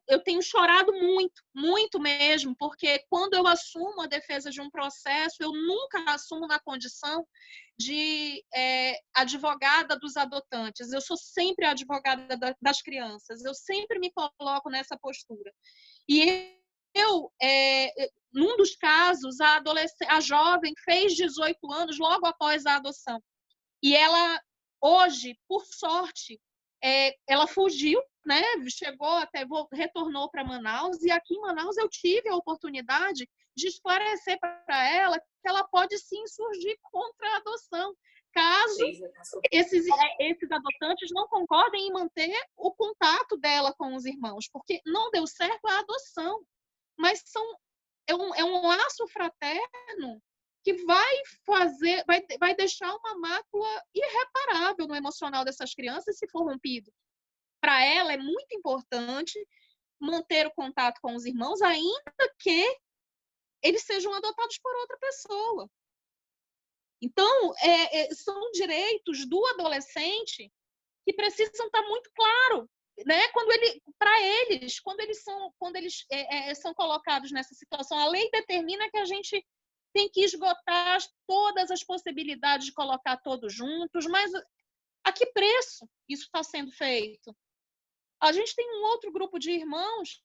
Eu tenho chorado muito, muito mesmo, porque quando eu assumo a defesa de um processo, eu nunca assumo na condição de advogada dos adotantes. Eu sou sempre a advogada das crianças. Eu sempre me coloco nessa postura. E num dos casos, a jovem fez 18 anos logo após a adoção. E ela, hoje, por sorte, ela fugiu, né? Chegou retornou para Manaus, e aqui em Manaus eu tive a oportunidade de esclarecer para ela que ela pode sim surgir contra a adoção, caso esses adotantes não concordem em manter o contato dela com os irmãos, porque não deu certo a adoção, mas é um laço fraterno que vai deixar uma mácula irreparável no emocional dessas crianças se for rompido. Para ela é muito importante manter o contato com os irmãos, ainda que eles sejam adotados por outra pessoa. Então, são direitos do adolescente que precisam estar muito claro, né? Para eles, quando eles são colocados nessa situação, a lei determina que a gente tem que esgotar todas as possibilidades de colocar todos juntos, mas a que preço isso está sendo feito? A gente tem um outro grupo de irmãos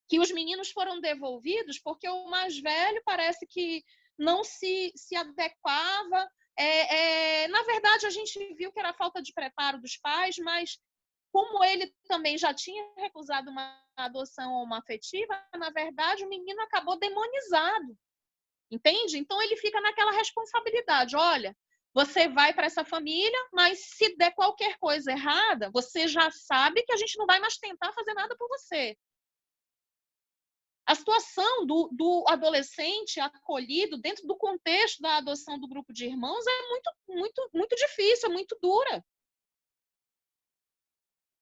que os meninos foram devolvidos porque o mais velho parece que não se adequava. Na verdade, a gente viu que era falta de preparo dos pais, mas como ele também já tinha recusado uma adoção ou uma afetiva, na verdade, o menino acabou demonizado. Entende? Então, ele fica naquela responsabilidade. Olha, você vai para essa família, mas se der qualquer coisa errada, você já sabe que a gente não vai mais tentar fazer nada por você. A situação do adolescente acolhido dentro do contexto da adoção do grupo de irmãos é muito, muito, muito difícil, é muito dura.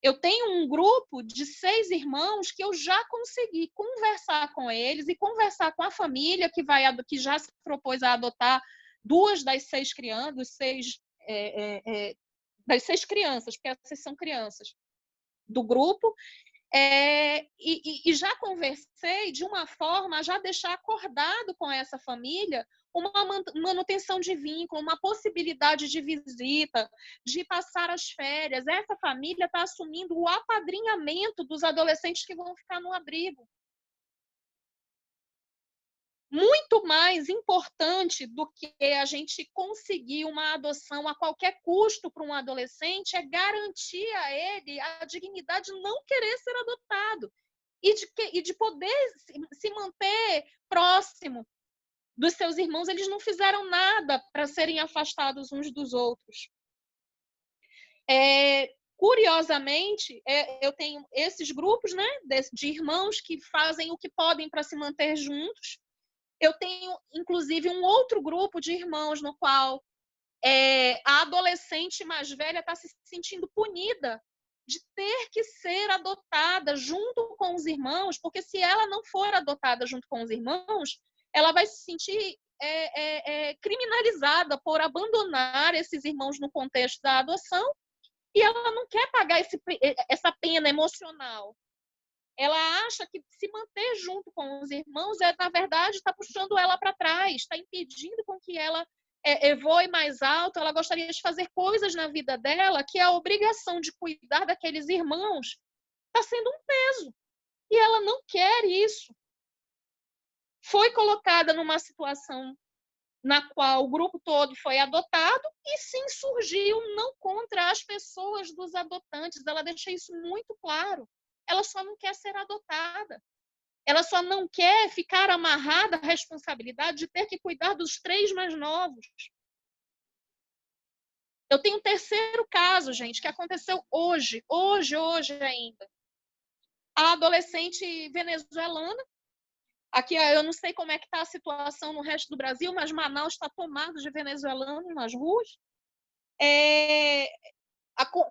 Eu tenho um grupo de 6 irmãos que eu já consegui conversar com eles e conversar com a família que já se propôs a adotar 2 das 6 crianças, das 6 crianças, porque essas são crianças do grupo. E já conversei de uma forma a já deixar acordado com essa família uma manutenção de vínculo, uma possibilidade de visita, de passar as férias. Essa família está assumindo o apadrinhamento dos adolescentes que vão ficar no abrigo. Muito mais importante do que a gente conseguir uma adoção a qualquer custo para um adolescente é garantir a ele a dignidade de não querer ser adotado e de poder se manter próximo dos seus irmãos. Eles não fizeram nada para serem afastados uns dos outros. Curiosamente, eu tenho esses grupos, né, de irmãos que fazem o que podem para se manter juntos. Eu tenho, inclusive, um outro grupo de irmãos no qual a adolescente mais velha está se sentindo punida de ter que ser adotada junto com os irmãos, porque se ela não for adotada junto com os irmãos, ela vai se sentir criminalizada por abandonar esses irmãos no contexto da adoção, e ela não quer pagar essa pena emocional. Ela acha que se manter junto com os irmãos na verdade, está puxando ela para trás, está impedindo com que ela voe mais alto. Ela gostaria de fazer coisas na vida dela que a obrigação de cuidar daqueles irmãos está sendo um peso. E ela não quer isso. Foi colocada numa situação na qual o grupo todo foi adotado e sim surgiu não contra as pessoas dos adotantes. Ela deixa isso muito claro. Ela só não quer ser adotada. Ela só não quer ficar amarrada à responsabilidade de ter que cuidar dos 3 mais novos. Eu tenho um terceiro caso, gente, que aconteceu hoje ainda. A adolescente venezuelana, aqui eu não sei como é que está a situação no resto do Brasil, mas Manaus está tomado de venezuelanos nas ruas.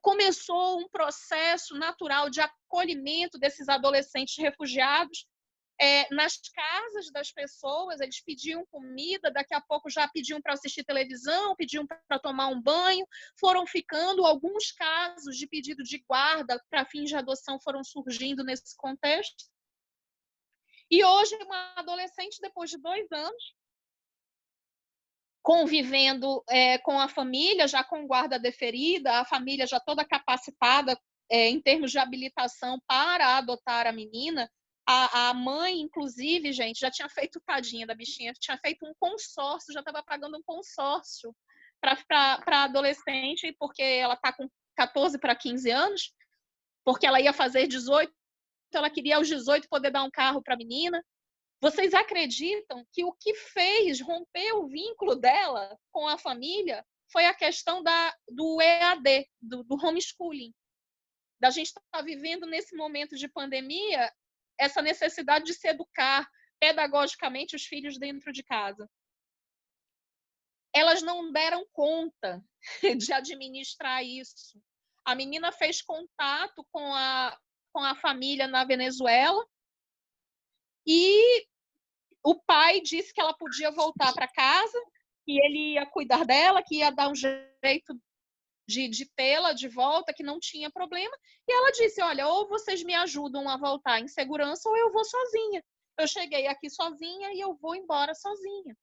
Começou um processo natural de acolhimento desses adolescentes refugiados nas casas das pessoas. Eles pediam comida, daqui a pouco já pediam para assistir televisão, pediam para tomar um banho, foram ficando. Alguns casos de pedido de guarda para fins de adoção foram surgindo nesse contexto. E hoje, uma adolescente, depois de 2 anos, convivendo com a família, já com guarda deferida, a família já toda capacitada em termos de habilitação para adotar a menina. A mãe, inclusive, gente, já tinha feito, tadinha da bichinha, tinha feito um consórcio, já estava pagando um consórcio para a adolescente, porque ela está com 14 para 15 anos, porque ela ia fazer 18, ela queria aos 18 poder dar um carro para a menina. Vocês acreditam que o que fez romper o vínculo dela com a família foi a questão do EAD, do homeschooling? Da gente estar vivendo nesse momento de pandemia, essa necessidade de se educar pedagogicamente os filhos dentro de casa. Elas não deram conta de administrar isso. A menina fez contato com a família na Venezuela e o pai disse que ela podia voltar para casa, que ele ia cuidar dela, que ia dar um jeito de tê-la de volta, que não tinha problema. E ela disse, olha, ou vocês me ajudam a voltar em segurança ou eu vou sozinha. Eu cheguei aqui sozinha e eu vou embora sozinha.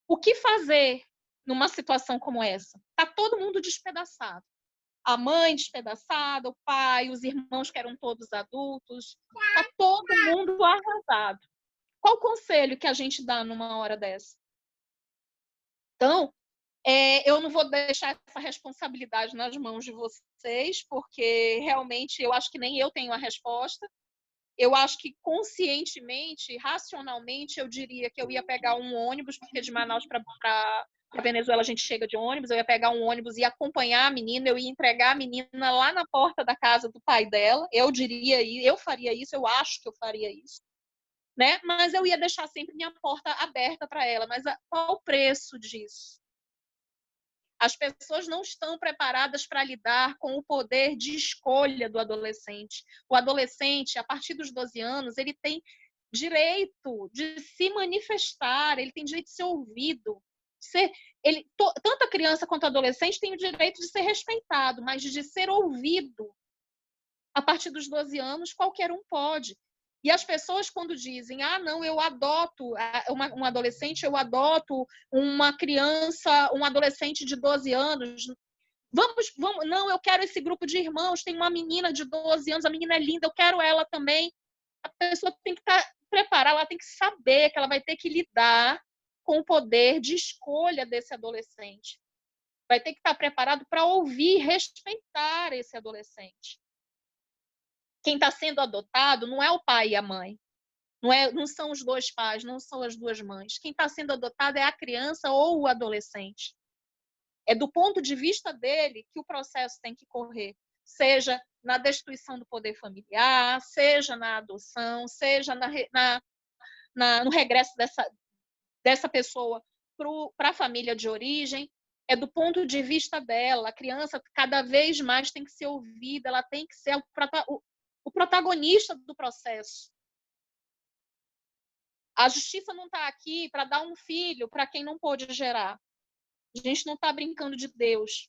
O que fazer numa situação como essa? Está todo mundo despedaçado. A mãe despedaçada, o pai, os irmãos que eram todos adultos. Está todo mundo arrasado. Qual o conselho que a gente dá numa hora dessa? Então, eu não vou deixar essa responsabilidade nas mãos de vocês, porque realmente eu acho que nem eu tenho a resposta. Eu acho que conscientemente, racionalmente, eu diria que eu ia pegar um ônibus, porque de Manaus para Venezuela a gente chega de ônibus, eu ia pegar um ônibus e acompanhar a menina, eu ia entregar a menina lá na porta da casa do pai dela. Eu diria, eu faria isso, eu acho que eu faria isso, né? Mas eu ia deixar sempre minha porta aberta para ela. Mas qual o preço disso? As pessoas não estão preparadas para lidar com o poder de escolha do adolescente. O adolescente, a partir dos 12 anos, ele tem direito de se manifestar, ele tem direito de ser ouvido. Tanto a criança quanto o adolescente tem o direito de ser respeitado, mas de ser ouvido. A partir dos 12 anos, qualquer um pode. E as pessoas, quando dizem, não, eu adoto um adolescente, eu adoto uma criança, um adolescente de 12 anos, vamos, não, eu quero esse grupo de irmãos, tem uma menina de 12 anos, a menina é linda, eu quero ela também. A pessoa tem que estar preparada, ela tem que saber que ela vai ter que lidar com o poder de escolha desse adolescente. Vai ter que estar preparado para ouvir, respeitar esse adolescente. Quem está sendo adotado não é o pai e a mãe. Não são os dois pais, não são as duas mães. Quem está sendo adotado é a criança ou o adolescente. É do ponto de vista dele que o processo tem que correr. Seja na destituição do poder familiar, seja na adoção, seja no regresso dessa pessoa para a família de origem. É do ponto de vista dela. A criança cada vez mais tem que ser ouvida, ela tem que ser o protagonista do processo. A justiça não está aqui para dar um filho para quem não pôde gerar. A gente não está brincando de Deus.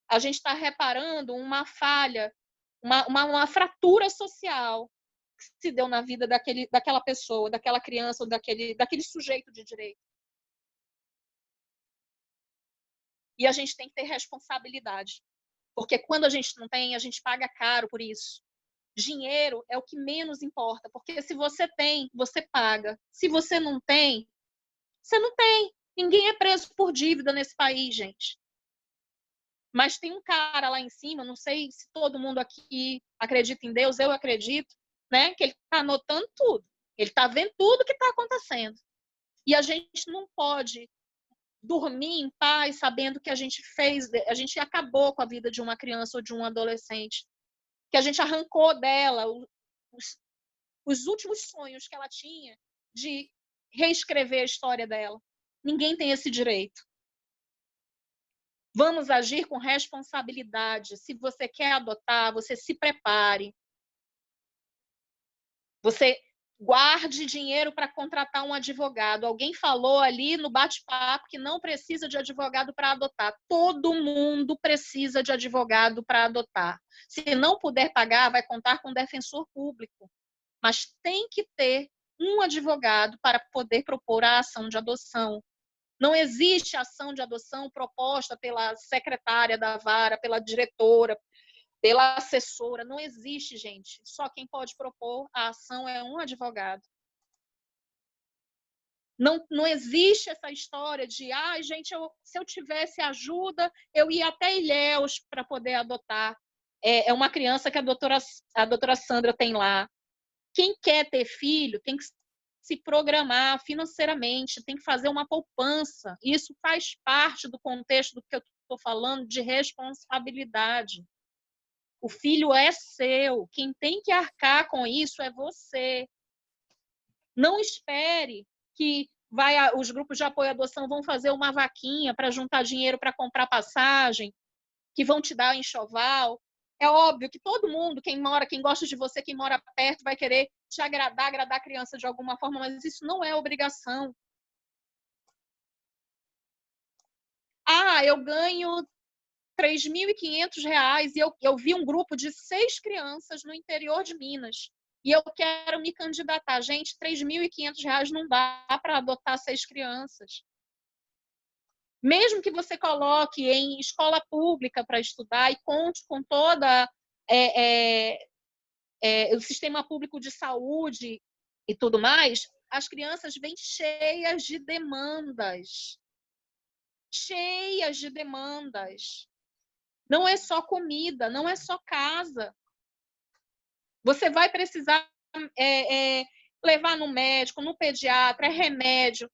A gente está reparando uma falha, uma fratura social que se deu na vida daquela pessoa, daquela criança ou daquele sujeito de direito. E a gente tem que ter responsabilidade. Porque quando a gente não tem, a gente paga caro por isso. Dinheiro é o que menos importa, porque se você tem, você paga. Se você não tem, você não tem. Ninguém é preso por dívida nesse país, gente. Mas tem um cara lá em cima, não sei se todo mundo aqui acredita em Deus, eu acredito, né? Que ele está anotando tudo. Ele está vendo tudo que está acontecendo. E a gente não pode dormir em paz sabendo que a gente acabou com a vida de uma criança ou de um adolescente. Que a gente arrancou dela os últimos sonhos que ela tinha de reescrever a história dela. Ninguém tem esse direito. Vamos agir com responsabilidade. Se você quer adotar, você se prepare. Você guarde dinheiro para contratar um advogado. Alguém falou ali no bate-papo que não precisa de advogado para adotar. Todo mundo precisa de advogado para adotar. Se não puder pagar, vai contar com um defensor público. Mas tem que ter um advogado para poder propor a ação de adoção. Não existe ação de adoção proposta pela secretária da vara, pela diretora, pela assessora. Não existe, gente. Só quem pode propor a ação é um advogado. Não existe essa história de, gente, se eu tivesse ajuda, eu ia até Ilhéus para poder adotar. É uma criança que a doutora Sandra tem lá. Quem quer ter filho tem que se programar financeiramente, tem que fazer uma poupança. Isso faz parte do contexto do que eu estou falando de responsabilidade. O filho é seu. Quem tem que arcar com isso é você. Não espere que os grupos de apoio à adoção vão fazer uma vaquinha para juntar dinheiro para comprar passagem, que vão te dar enxoval. É óbvio que todo mundo, quem gosta de você, quem mora perto, vai querer te agradar a criança de alguma forma, mas isso não é obrigação. Eu ganho R$3.500 e eu vi um grupo de 6 crianças no interior de Minas. E eu quero me candidatar. Gente, R$3.500 não dá para adotar 6 crianças. Mesmo que você coloque em escola pública para estudar e conte com toda o sistema público de saúde e tudo mais, as crianças vêm cheias de demandas. Cheias de demandas. Não é só comida, não é só casa. Você vai precisar levar no médico, no pediatra, remédio,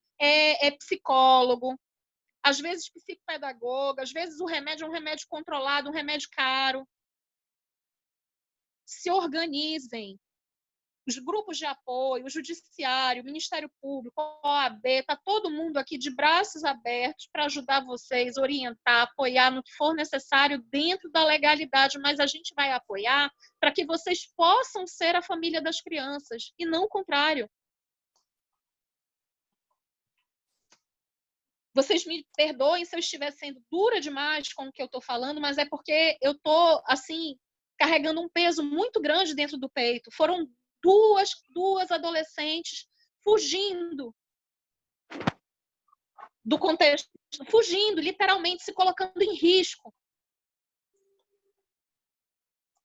psicólogo, às vezes psicopedagoga, às vezes o remédio é um remédio controlado, um remédio caro. Se organizem. Os grupos de apoio, o judiciário, o Ministério Público, a OAB, está todo mundo aqui de braços abertos para ajudar vocês, orientar, apoiar no que for necessário dentro da legalidade, mas a gente vai apoiar para que vocês possam ser a família das crianças e não o contrário. Vocês me perdoem se eu estiver sendo dura demais com o que eu estou falando, mas é porque eu estou, assim, carregando um peso muito grande dentro do peito. Foram duas adolescentes fugindo do contexto, fugindo, literalmente se colocando em risco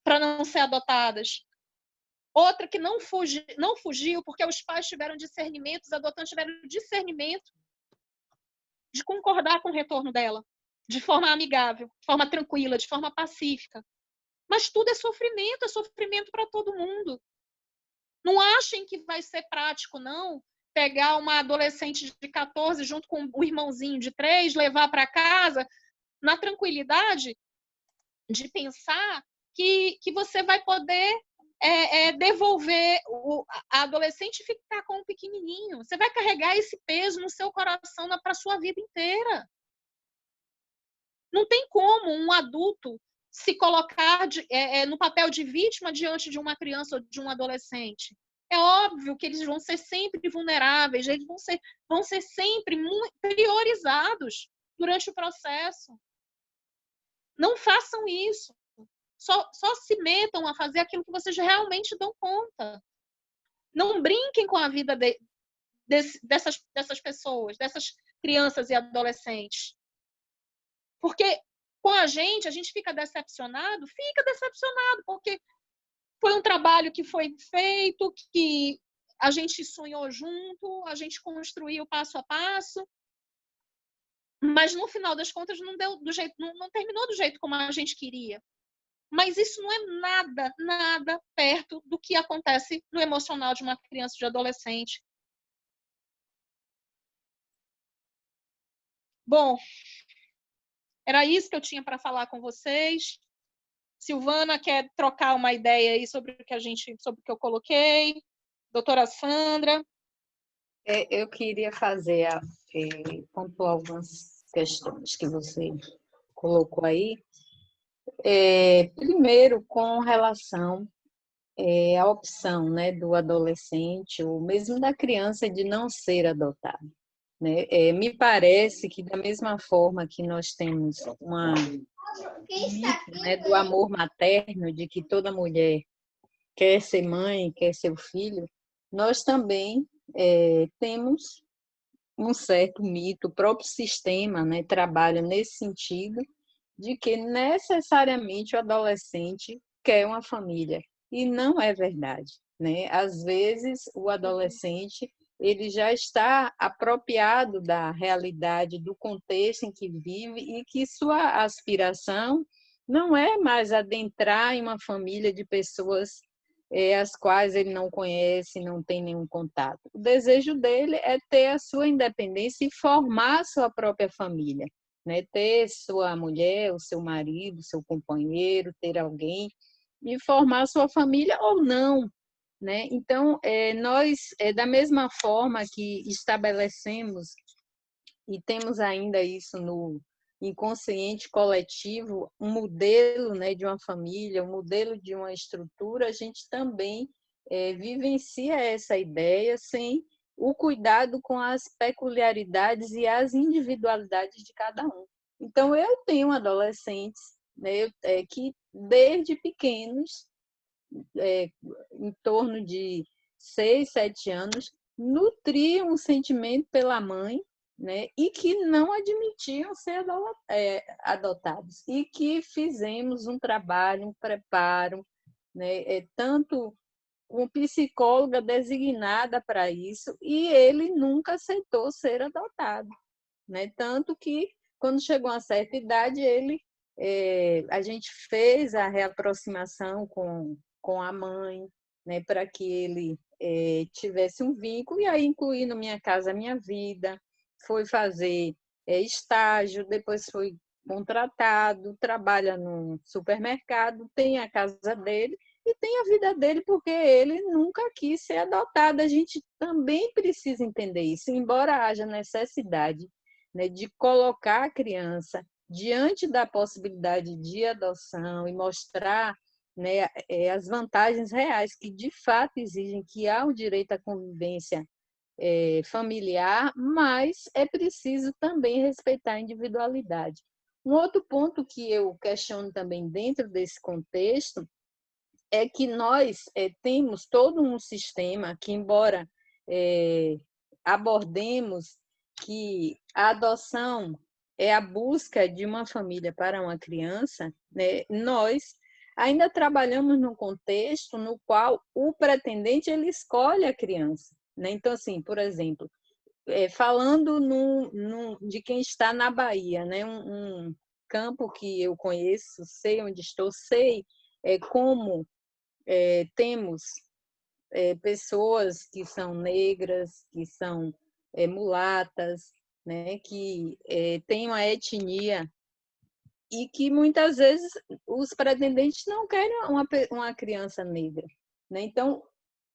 para não ser adotadas. Outra que não fugiu porque os pais tiveram discernimento, os adotantes tiveram discernimento de concordar com o retorno dela, de forma amigável, de forma tranquila, de forma pacífica. Mas tudo é sofrimento para todo mundo. Não achem que vai ser prático, não, pegar uma adolescente de 14 junto com o irmãozinho de 3, levar para casa, na tranquilidade de pensar que você vai poder devolver a adolescente e ficar com o pequenininho. Você vai carregar esse peso no seu coração para a sua vida inteira. Não tem como um adulto se colocar no papel de vítima diante de uma criança ou de um adolescente. É óbvio que eles vão ser sempre vulneráveis, eles vão ser sempre priorizados durante o processo. Não façam isso. Só se metam a fazer aquilo que vocês realmente dão conta. Não brinquem com a vida dessas pessoas, dessas crianças e adolescentes. Porque com a gente fica decepcionado, porque foi um trabalho que foi feito, que a gente sonhou junto, a gente construiu passo a passo, mas no final das contas não terminou do jeito como a gente queria. Mas isso não é nada perto do que acontece no emocional de uma criança e de adolescente. Bom, era isso que eu tinha para falar com vocês. Silvana quer trocar uma ideia aí sobre o que eu coloquei. Doutora Sandra. Eu queria pontuar algumas questões que você colocou aí. Primeiro, com relação à opção, né, do adolescente ou mesmo da criança de não ser adotado, né? Me parece que da mesma forma que nós temos uma mito, né, do amor materno, de que toda mulher quer ser mãe, quer ser o filho, nós também temos um certo mito, o próprio sistema, né, trabalha nesse sentido, de que necessariamente o adolescente quer uma família. E não é verdade, né? Às vezes, o adolescente ele já está apropriado da realidade, do contexto em que vive e que sua aspiração não é mais adentrar em uma família de pessoas as quais ele não conhece, não tem nenhum contato. O desejo dele é ter a sua independência e formar a sua própria família, né? Ter sua mulher, o seu marido, seu companheiro, ter alguém e formar a sua família ou não, né? Então, nós, da mesma forma que estabelecemos e temos ainda isso no inconsciente coletivo, um modelo, né, de uma família, um modelo de uma estrutura, a gente também vivencia essa ideia sem o cuidado com as peculiaridades e as individualidades de cada um. Então, eu tenho adolescentes, né, que desde pequenos, em torno de 6, 7 anos, nutriam um sentimento pela mãe, né, e que não admitiam ser adotados, e que fizemos um trabalho, um preparo, né, tanto com psicóloga designada para isso, e ele nunca aceitou ser adotado, né, tanto que, quando chegou a certa idade, a gente fez a reaproximação com a mãe, né, para que ele tivesse um vínculo, e aí incluí no Minha Casa Minha Vida, foi fazer estágio, depois foi contratado, trabalha num supermercado, tem a casa dele e tem a vida dele, porque ele nunca quis ser adotado. A gente também precisa entender isso, embora haja necessidade, né, de colocar a criança diante da possibilidade de adoção e mostrar, né, as vantagens reais que de fato exigem que há o direito à convivência familiar, mas é preciso também respeitar a individualidade. Um outro ponto que eu questiono também dentro desse contexto é que nós temos todo um sistema que, embora abordemos que a adoção é a busca de uma família para uma criança, né, nós ainda trabalhamos num contexto no qual o pretendente ele escolhe a criança, né? Então, assim, por exemplo, falando de quem está na Bahia, né? Um campo que eu conheço, sei onde estou, sei como temos pessoas que são negras, que são mulatas, né? Que têm uma etnia e que muitas vezes os pretendentes não querem uma criança negra, né? Então,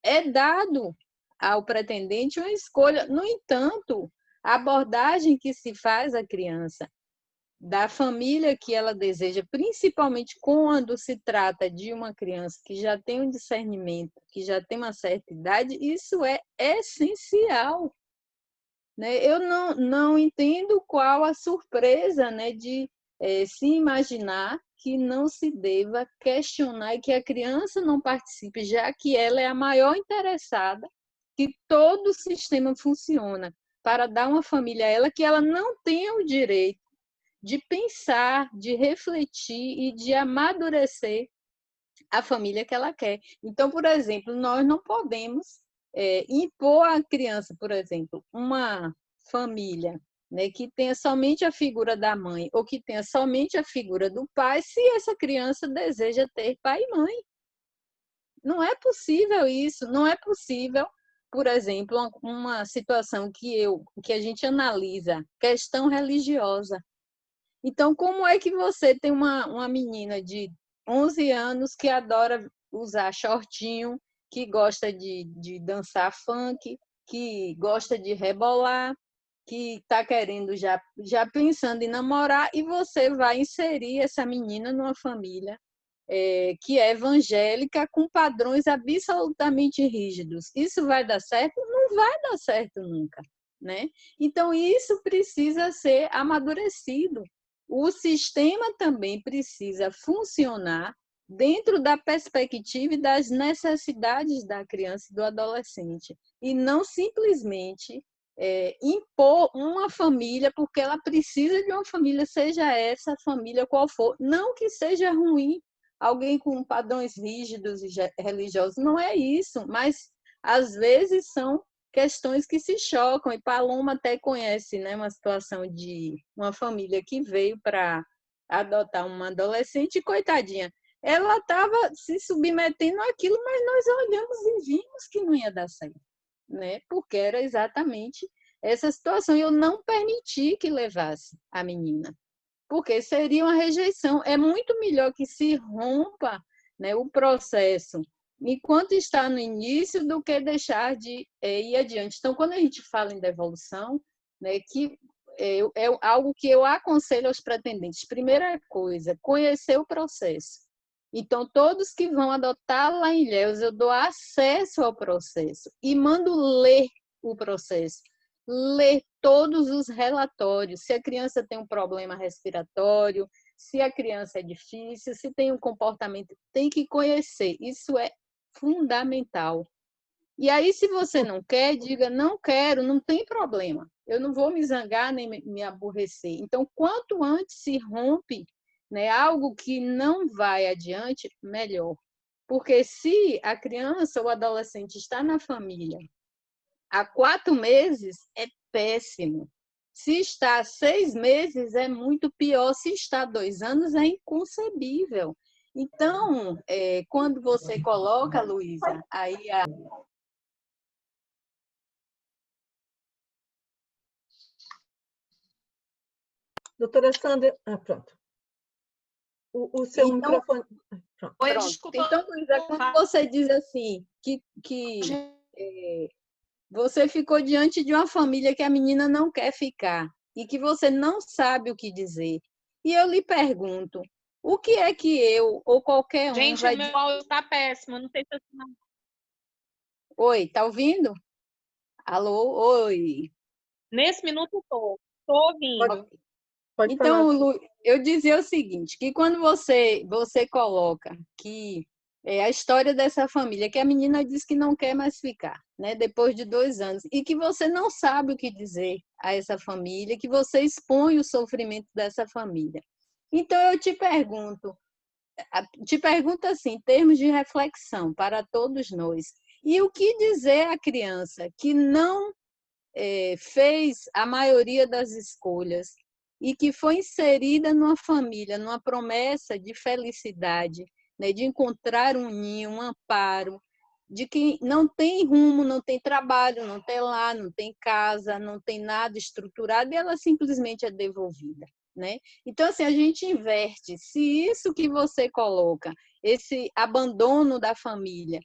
é dado ao pretendente uma escolha. No entanto, a abordagem que se faz à criança, da família que ela deseja, principalmente quando se trata de uma criança que já tem um discernimento, que já tem uma certa idade, isso é essencial, né? Eu não entendo qual a surpresa, né, de se imaginar que não se deva questionar e que a criança não participe, já que ela é a maior interessada, que todo o sistema funciona para dar uma família a ela, que ela não tenha o direito de pensar, de refletir e de amadurecer a família que ela quer. Então, por exemplo, nós não podemos impor à criança, por exemplo, uma família, né, que tenha somente a figura da mãe ou que tenha somente a figura do pai, se essa criança deseja ter pai e mãe. Não é possível isso, não é possível, por exemplo, uma situação que a gente analisa, questão religiosa. Então, como é que você tem uma menina de 11 anos que adora usar shortinho, que gosta de dançar funk, que gosta de rebolar, que está querendo já pensando em namorar, e você vai inserir essa menina numa família que é evangélica com padrões absolutamente rígidos? Isso vai dar certo? Não vai dar certo nunca, né? Então, isso precisa ser amadurecido. O sistema também precisa funcionar dentro da perspectiva e das necessidades da criança e do adolescente, e não simplesmente impor uma família porque ela precisa de uma família, seja essa família qual for. Não que seja ruim alguém com padrões rígidos e religiosos, não é isso, mas às vezes são questões que se chocam. E Paloma até conhece, né, uma situação de uma família que veio para adotar uma adolescente, e coitadinha, ela estava se submetendo àquilo, mas nós olhamos e vimos que não ia dar certo, né? Porque era exatamente essa situação. E eu não permiti que levasse a menina, porque seria uma rejeição. É muito melhor que se rompa, né, o processo enquanto está no início do que deixar de ir adiante. Então, quando a gente fala em devolução, né, que é algo que eu aconselho aos pretendentes. Primeira coisa, conhecer o processo. Então, todos que vão adotar lá em Ilhéus, eu dou acesso ao processo e mando ler o processo. Ler todos os relatórios. Se a criança tem um problema respiratório, se a criança é difícil, se tem um comportamento, tem que conhecer. Isso é fundamental. E aí, se você não quer, diga, não quero, não tem problema. Eu não vou me zangar nem me aborrecer. Então, quanto antes se rompe, né, algo que não vai adiante, melhor. Porque se a criança ou adolescente está na família há 4 meses, é péssimo. Se está há 6 meses, é muito pior. Se está há 2 anos, é inconcebível. Então, quando você coloca, Luísa, aí Doutora Sandra, pronto. O seu então, microfone. Pronto. Pronto. Desculpa. Então, Luísa, quando você diz assim, que você ficou diante de uma família que a menina não quer ficar e que você não sabe o que dizer, e eu lhe pergunto, o que é que eu ou qualquer um Gente, vai meu dizer? áudio está péssimo. Não sei se eu... Oi, tá ouvindo? Alô, oi. Nesse minuto estou ouvindo. Pode Então, falar. Lu, eu dizia o seguinte, que quando você coloca que a história dessa família, que a menina diz que não quer mais ficar, né, depois de 2 anos, e que você não sabe o que dizer a essa família, que você expõe o sofrimento dessa família. Então, eu te pergunto assim, em termos de reflexão para todos nós, e o que dizer à criança que não fez a maioria das escolhas e que foi inserida numa família, numa promessa de felicidade, né, de encontrar um ninho, um amparo, de que não tem rumo, não tem trabalho, não tem lar, não tem casa, não tem nada estruturado, e ela simplesmente é devolvida, né? Então, assim, a gente inverte. Se isso que você coloca, esse abandono da família,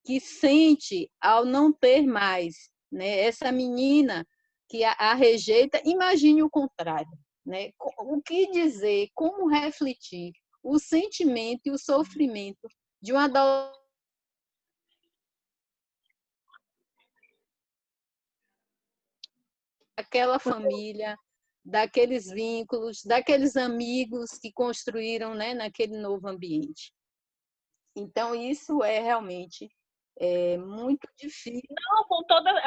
que sente ao não ter mais, né, essa menina que a rejeita, imagine o contrário, né? O que dizer, como refletir o sentimento e o sofrimento de uma adolescente, daquela família, daqueles vínculos, daqueles amigos que construíram, né, naquele novo ambiente. Então, isso é realmente muito difícil. Não,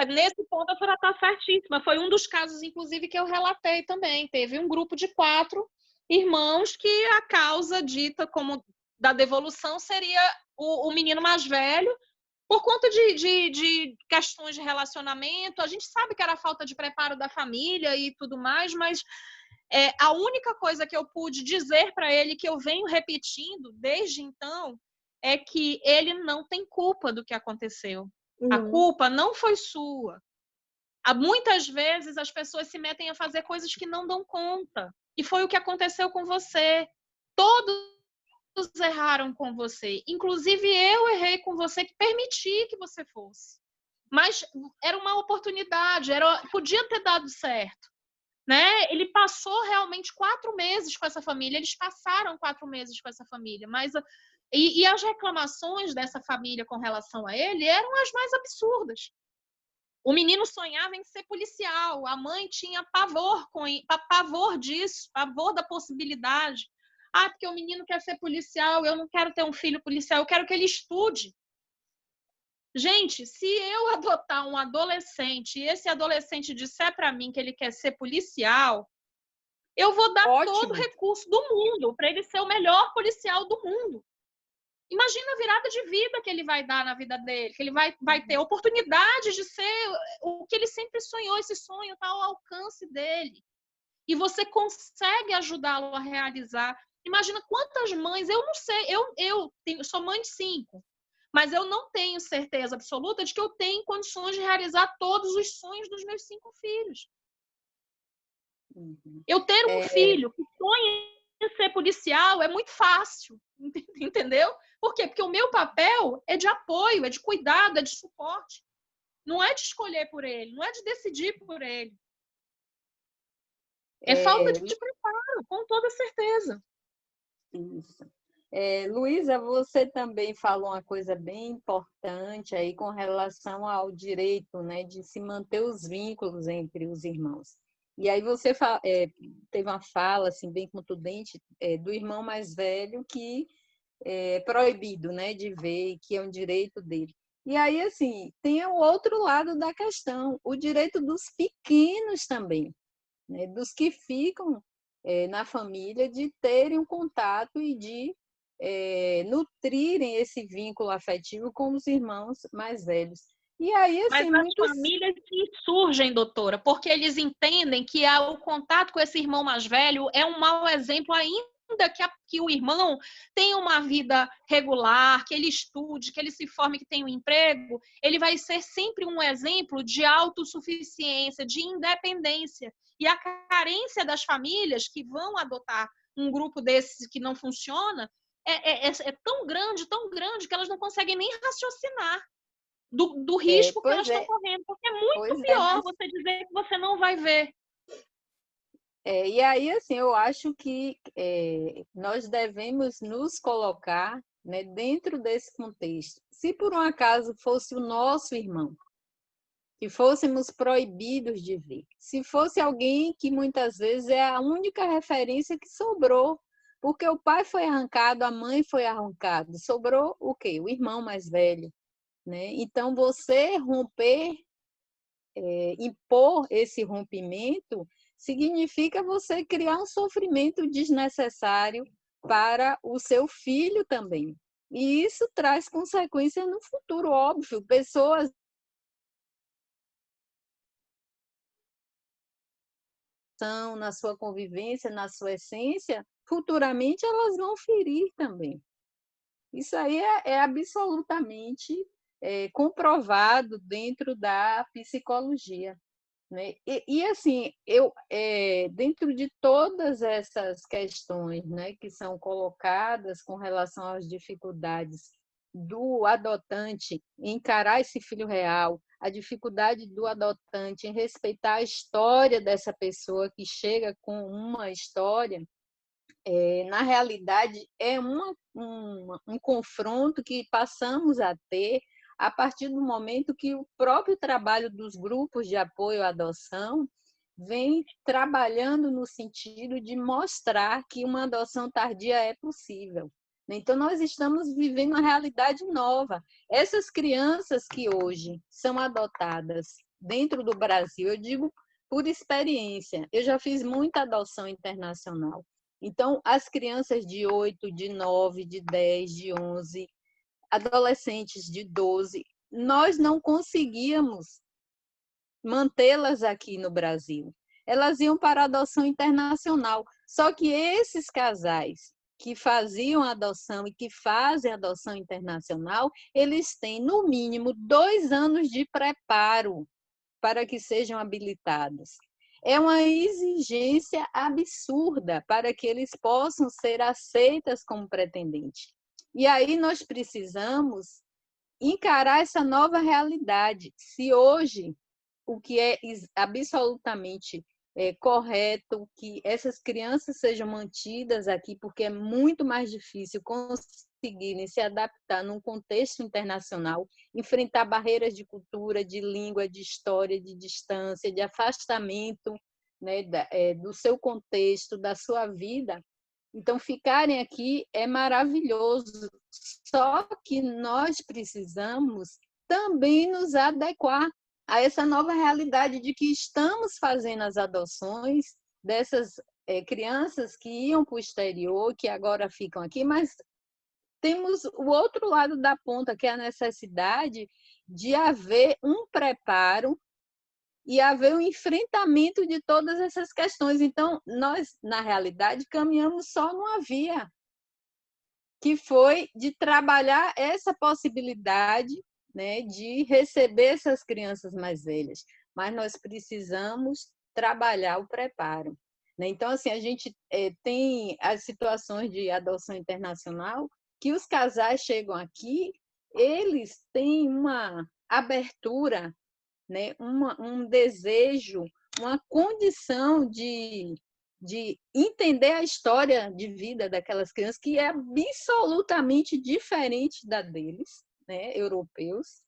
nesse ponto a senhora está certíssima. Foi um dos casos, inclusive, que eu relatei também. Teve um grupo de 4 irmãos que a causa dita como da devolução seria o menino mais velho, por conta de questões de relacionamento. A gente sabe que era a falta de preparo da família e tudo mais, mas a única coisa que eu pude dizer para ele, que eu venho repetindo desde então, é que ele não tem culpa do que aconteceu. A culpa não foi sua. Muitas vezes as pessoas se metem a fazer coisas que não dão conta. E foi o que aconteceu com você. Todos erraram com você. Inclusive eu errei com você, que permiti que você fosse. Mas era uma oportunidade, podia ter dado certo. Né? Ele passou realmente 4 meses com essa família. Eles passaram 4 meses com essa família. Mas e as reclamações dessa família com relação a ele eram as mais absurdas. O menino sonhava em ser policial, a mãe tinha pavor disso, pavor da possibilidade. Porque o menino quer ser policial, eu não quero ter um filho policial, eu quero que ele estude. Gente, se eu adotar um adolescente e esse adolescente disser para mim que ele quer ser policial, eu vou dar todo o recurso do mundo para ele ser o melhor policial do mundo. Imagina a virada de vida que ele vai dar na vida dele, que ele vai ter oportunidade de ser o que ele sempre sonhou, esse sonho está ao alcance dele. E você consegue ajudá-lo a realizar. Imagina quantas mães, eu não sei, sou mãe de 5, mas eu não tenho certeza absoluta de que eu tenho condições de realizar todos os sonhos dos meus 5 filhos. Eu ter um filho que sonha em ser policial é muito fácil, entendeu? Por quê? Porque o meu papel é de apoio, é de cuidado, é de suporte. Não é de escolher por ele, não é de decidir por ele. É falta de preparo, com toda certeza. Isso. Luísa, você também falou uma coisa bem importante aí com relação ao direito, né, de se manter os vínculos entre os irmãos. E aí você teve uma fala assim, bem contundente do irmão mais velho que é proibido, né, de ver, que é um direito dele. E aí, assim, tem o outro lado da questão, o direito dos pequenos também, né, dos que ficam na família, de terem um contato e de nutrirem esse vínculo afetivo com os irmãos mais velhos. E aí, assim, mas as famílias que surgem, doutora, porque eles entendem que o contato com esse irmão mais velho é um mau exemplo ainda que o irmão tenha uma vida regular, que ele estude, que ele se forme, que tenha um emprego, ele vai ser sempre um exemplo de autossuficiência, de independência. E a carência das famílias que vão adotar um grupo desses que não funciona é tão grande, que elas não conseguem nem raciocinar do risco que elas estão correndo, porque é muito pior você dizer que você não vai ver. E aí, assim, eu acho que nós devemos nos colocar, né, dentro desse contexto. Se por um acaso fosse o nosso irmão, que fôssemos proibidos de ver, se fosse alguém que muitas vezes é a única referência que sobrou, porque o pai foi arrancado, a mãe foi arrancada, sobrou o quê? O irmão mais velho, né? Então, você romper, impor esse rompimento, significa você criar um sofrimento desnecessário para o seu filho também. E isso traz consequências no futuro, óbvio. Pessoas na sua convivência, na sua essência, futuramente elas vão ferir também. Isso aí é absolutamente comprovado dentro da psicologia. Né? Assim, dentro de todas essas questões, né, que são colocadas com relação às dificuldades do adotante em encarar esse filho real, a dificuldade do adotante em respeitar a história dessa pessoa que chega com uma história, na realidade, é um confronto que passamos a ter a partir do momento que o próprio trabalho dos grupos de apoio à adoção vem trabalhando no sentido de mostrar que uma adoção tardia é possível. Então, nós estamos vivendo uma realidade nova. Essas crianças que hoje são adotadas dentro do Brasil, eu digo por experiência, eu já fiz muita adoção internacional. Então, as crianças de 8, de 9, de 10, de 11, adolescentes de 12, nós não conseguíamos mantê-las aqui no Brasil. Elas iam para a adoção internacional. Só que esses casais que faziam a adoção e que fazem a adoção internacional, eles têm, no mínimo, 2 anos de preparo para que sejam habilitados. É uma exigência absurda para que eles possam ser aceitas como pretendentes. E aí nós precisamos encarar essa nova realidade. Se hoje o que é absolutamente correto, que essas crianças sejam mantidas aqui, porque é muito mais difícil conseguirem se adaptar num contexto internacional, enfrentar barreiras de cultura, de língua, de história, de distância, de afastamento, né, do seu contexto, da sua vida. Então, ficarem aqui é maravilhoso, só que nós precisamos também nos adequar a essa nova realidade de que estamos fazendo as adoções dessas crianças que iam para o exterior, que agora ficam aqui, mas temos o outro lado da ponta, que é a necessidade de haver um preparo e haver um enfrentamento de todas essas questões. Então, nós, na realidade, caminhamos só numa via, que foi de trabalhar essa possibilidade, né, de receber essas crianças mais velhas. Mas nós precisamos trabalhar o preparo. Né? Então, assim, a gente tem as situações de adoção internacional, que os casais chegam aqui, eles têm uma abertura, né, um desejo, uma condição de entender a história de vida daquelas crianças, que é absolutamente diferente da deles, né, europeus,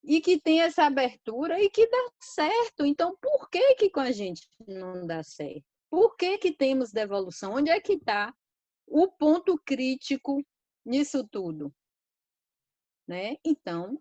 e que tem essa abertura e que dá certo. Então, por que com a gente não dá certo? Por que temos devolução? Onde é que está o ponto crítico nisso tudo? Né? Então,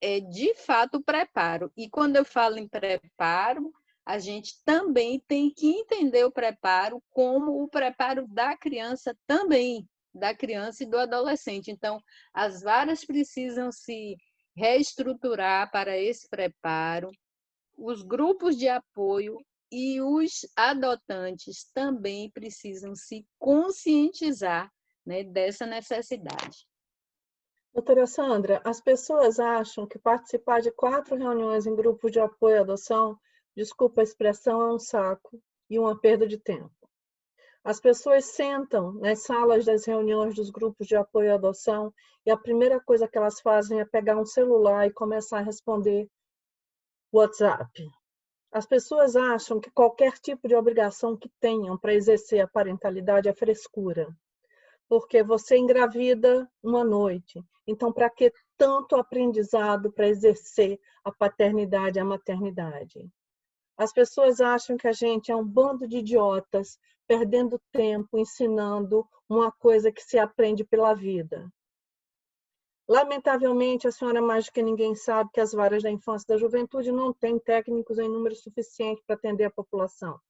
é de fato o preparo. E quando eu falo em preparo, a gente também tem que entender o preparo como o preparo da criança também, da criança e do adolescente. Então, as varas precisam se reestruturar para esse preparo, os grupos de apoio e os adotantes também precisam se conscientizar, né, dessa necessidade. Doutora Sandra, as pessoas acham que participar de 4 reuniões em grupos de apoio à adoção, desculpa a expressão, é um saco e uma perda de tempo. As pessoas sentam nas salas das reuniões dos grupos de apoio à adoção e a primeira coisa que elas fazem é pegar um celular e começar a responder WhatsApp. As pessoas acham que qualquer tipo de obrigação que tenham para exercer a parentalidade é frescura. Porque você engravida uma noite. Então, para que tanto aprendizado para exercer a paternidade e a maternidade? As pessoas acham que a gente é um bando de idiotas, perdendo tempo, ensinando uma coisa que se aprende pela vida. Lamentavelmente, a senhora mais do que ninguém sabe que as varas da infância e da juventude não têm técnicos em número suficiente para atender a população.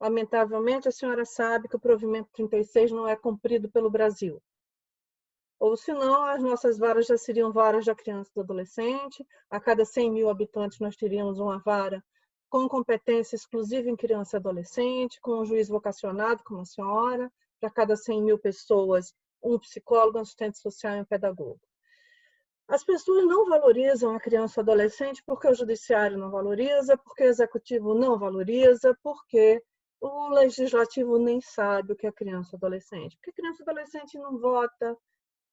Lamentavelmente, a senhora sabe que o provimento 36 não é cumprido pelo Brasil. Ou senão, as nossas varas já seriam varas da criança e do adolescente. A cada 100 mil habitantes, nós teríamos uma vara com competência exclusiva em criança e adolescente, com um juiz vocacionado, como a senhora. Para cada 100 mil pessoas, um psicólogo, um assistente social e um pedagogo. As pessoas não valorizam a criança e o adolescente porque o judiciário não valoriza, porque o executivo não valoriza, porque o legislativo nem sabe o que é criança e adolescente. Porque criança e adolescente não vota,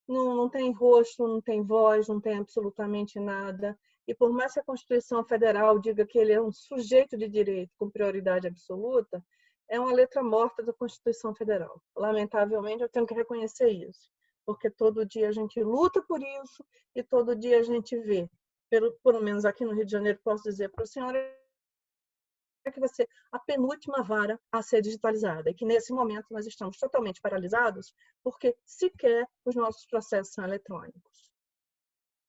não tem rosto, não tem voz, não tem absolutamente nada. E por mais que a Constituição Federal diga que ele é um sujeito de direito com prioridade absoluta, é uma letra morta da Constituição Federal. Lamentavelmente, eu tenho que reconhecer isso. Porque todo dia a gente luta por isso e todo dia a gente vê. Pelo menos aqui no Rio de Janeiro, posso dizer para a senhora que vai ser a penúltima vara a ser digitalizada. E que nesse momento nós estamos totalmente paralisados porque sequer os nossos processos são eletrônicos.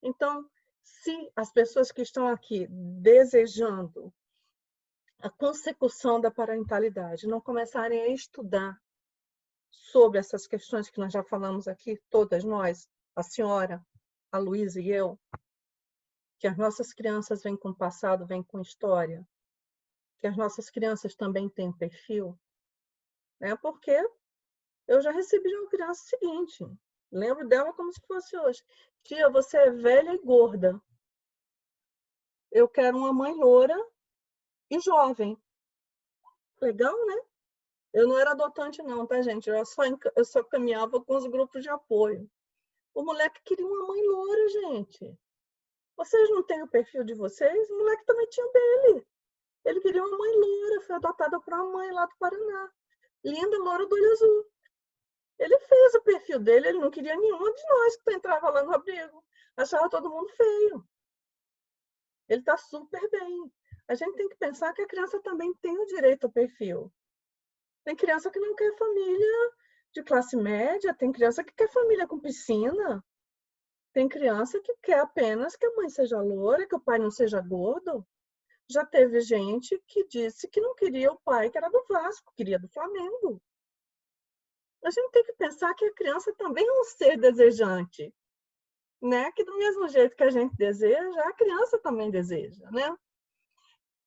Então, se as pessoas que estão aqui desejando a consecução da parentalidade não começarem a estudar sobre essas questões que nós já falamos aqui, todas nós, a senhora, a Luísa e eu, que as nossas crianças vêm com passado, vêm com história, que as nossas crianças também têm perfil, né? Porque eu já recebi de uma criança o seguinte, lembro dela como se fosse hoje: tia, você é velha e gorda, eu quero uma mãe loura e jovem. Legal, né? Eu não era adotante não, tá, gente? Eu só caminhava com os grupos de apoio. O moleque queria uma mãe loura, gente. Vocês não têm o perfil de vocês? O moleque também tinha o dele. Ele queria uma mãe loura, foi adotada por uma mãe lá do Paraná. Linda, loura do olho azul. Ele fez o perfil dele, ele não queria nenhuma de nós que entrava lá no abrigo. Achava todo mundo feio. Ele está super bem. A gente tem que pensar que a criança também tem o direito ao perfil. Tem criança que não quer família de classe média, tem criança que quer família com piscina, tem criança que quer apenas que a mãe seja loura, que o pai não seja gordo. Já teve gente que disse que não queria o pai que era do Vasco, queria do Flamengo. a gente tem que pensar que a criança também é um ser desejante, né? Que do mesmo jeito que a gente deseja, a criança também deseja, né?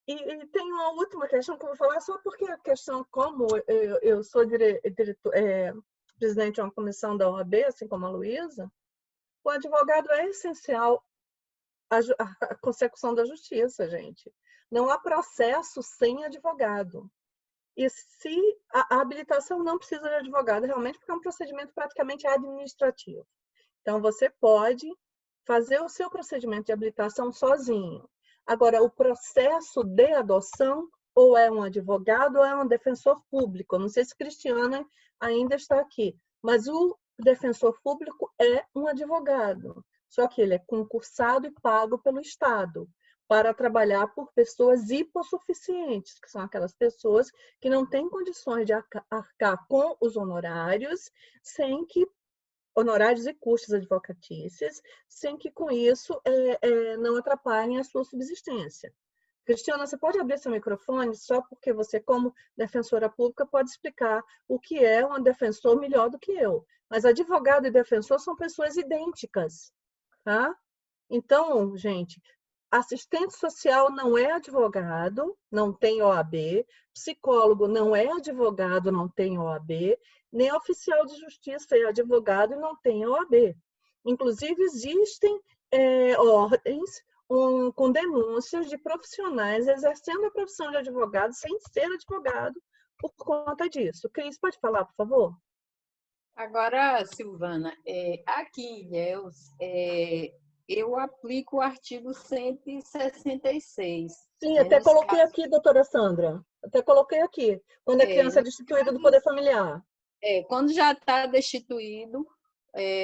E tem uma última questão que eu vou falar, só porque a questão, como eu sou presidente de uma comissão da OAB, assim como a Luísa, o advogado é essencial à consecução da justiça, gente. Não há processo sem advogado. E se a habilitação não precisa de advogado, realmente, porque é um procedimento praticamente administrativo. Então, você pode fazer o seu procedimento de habilitação sozinho. Agora, o processo de adoção, ou é um advogado ou é um defensor público. Eu não sei se Cristiana ainda está aqui, mas o defensor público é um advogado, só que ele é concursado e pago pelo Estado para trabalhar por pessoas hipossuficientes, que são aquelas pessoas que não têm condições de arcar com os honorários, honorários e custos advocatícios, sem que com isso não atrapalhem a sua subsistência. Cristiana, você pode abrir seu microfone, só porque você, como defensora pública, pode explicar o que é um defensor melhor do que eu. Mas advogado e defensor são pessoas idênticas, tá? Então, gente, assistente social não é advogado, não tem OAB, psicólogo não é advogado, não tem OAB, nem oficial de justiça é advogado e não tem OAB. Inclusive, existem ordens com denúncias de profissionais exercendo a profissão de advogado sem ser advogado por conta disso. Cris, pode falar, por favor? Agora, Silvana, aqui em Ilhéus, eu aplico o artigo 166. Sim, até coloquei aqui, doutora Sandra. Até coloquei aqui. Quando a criança é destituída do poder familiar. Quando já está destituído,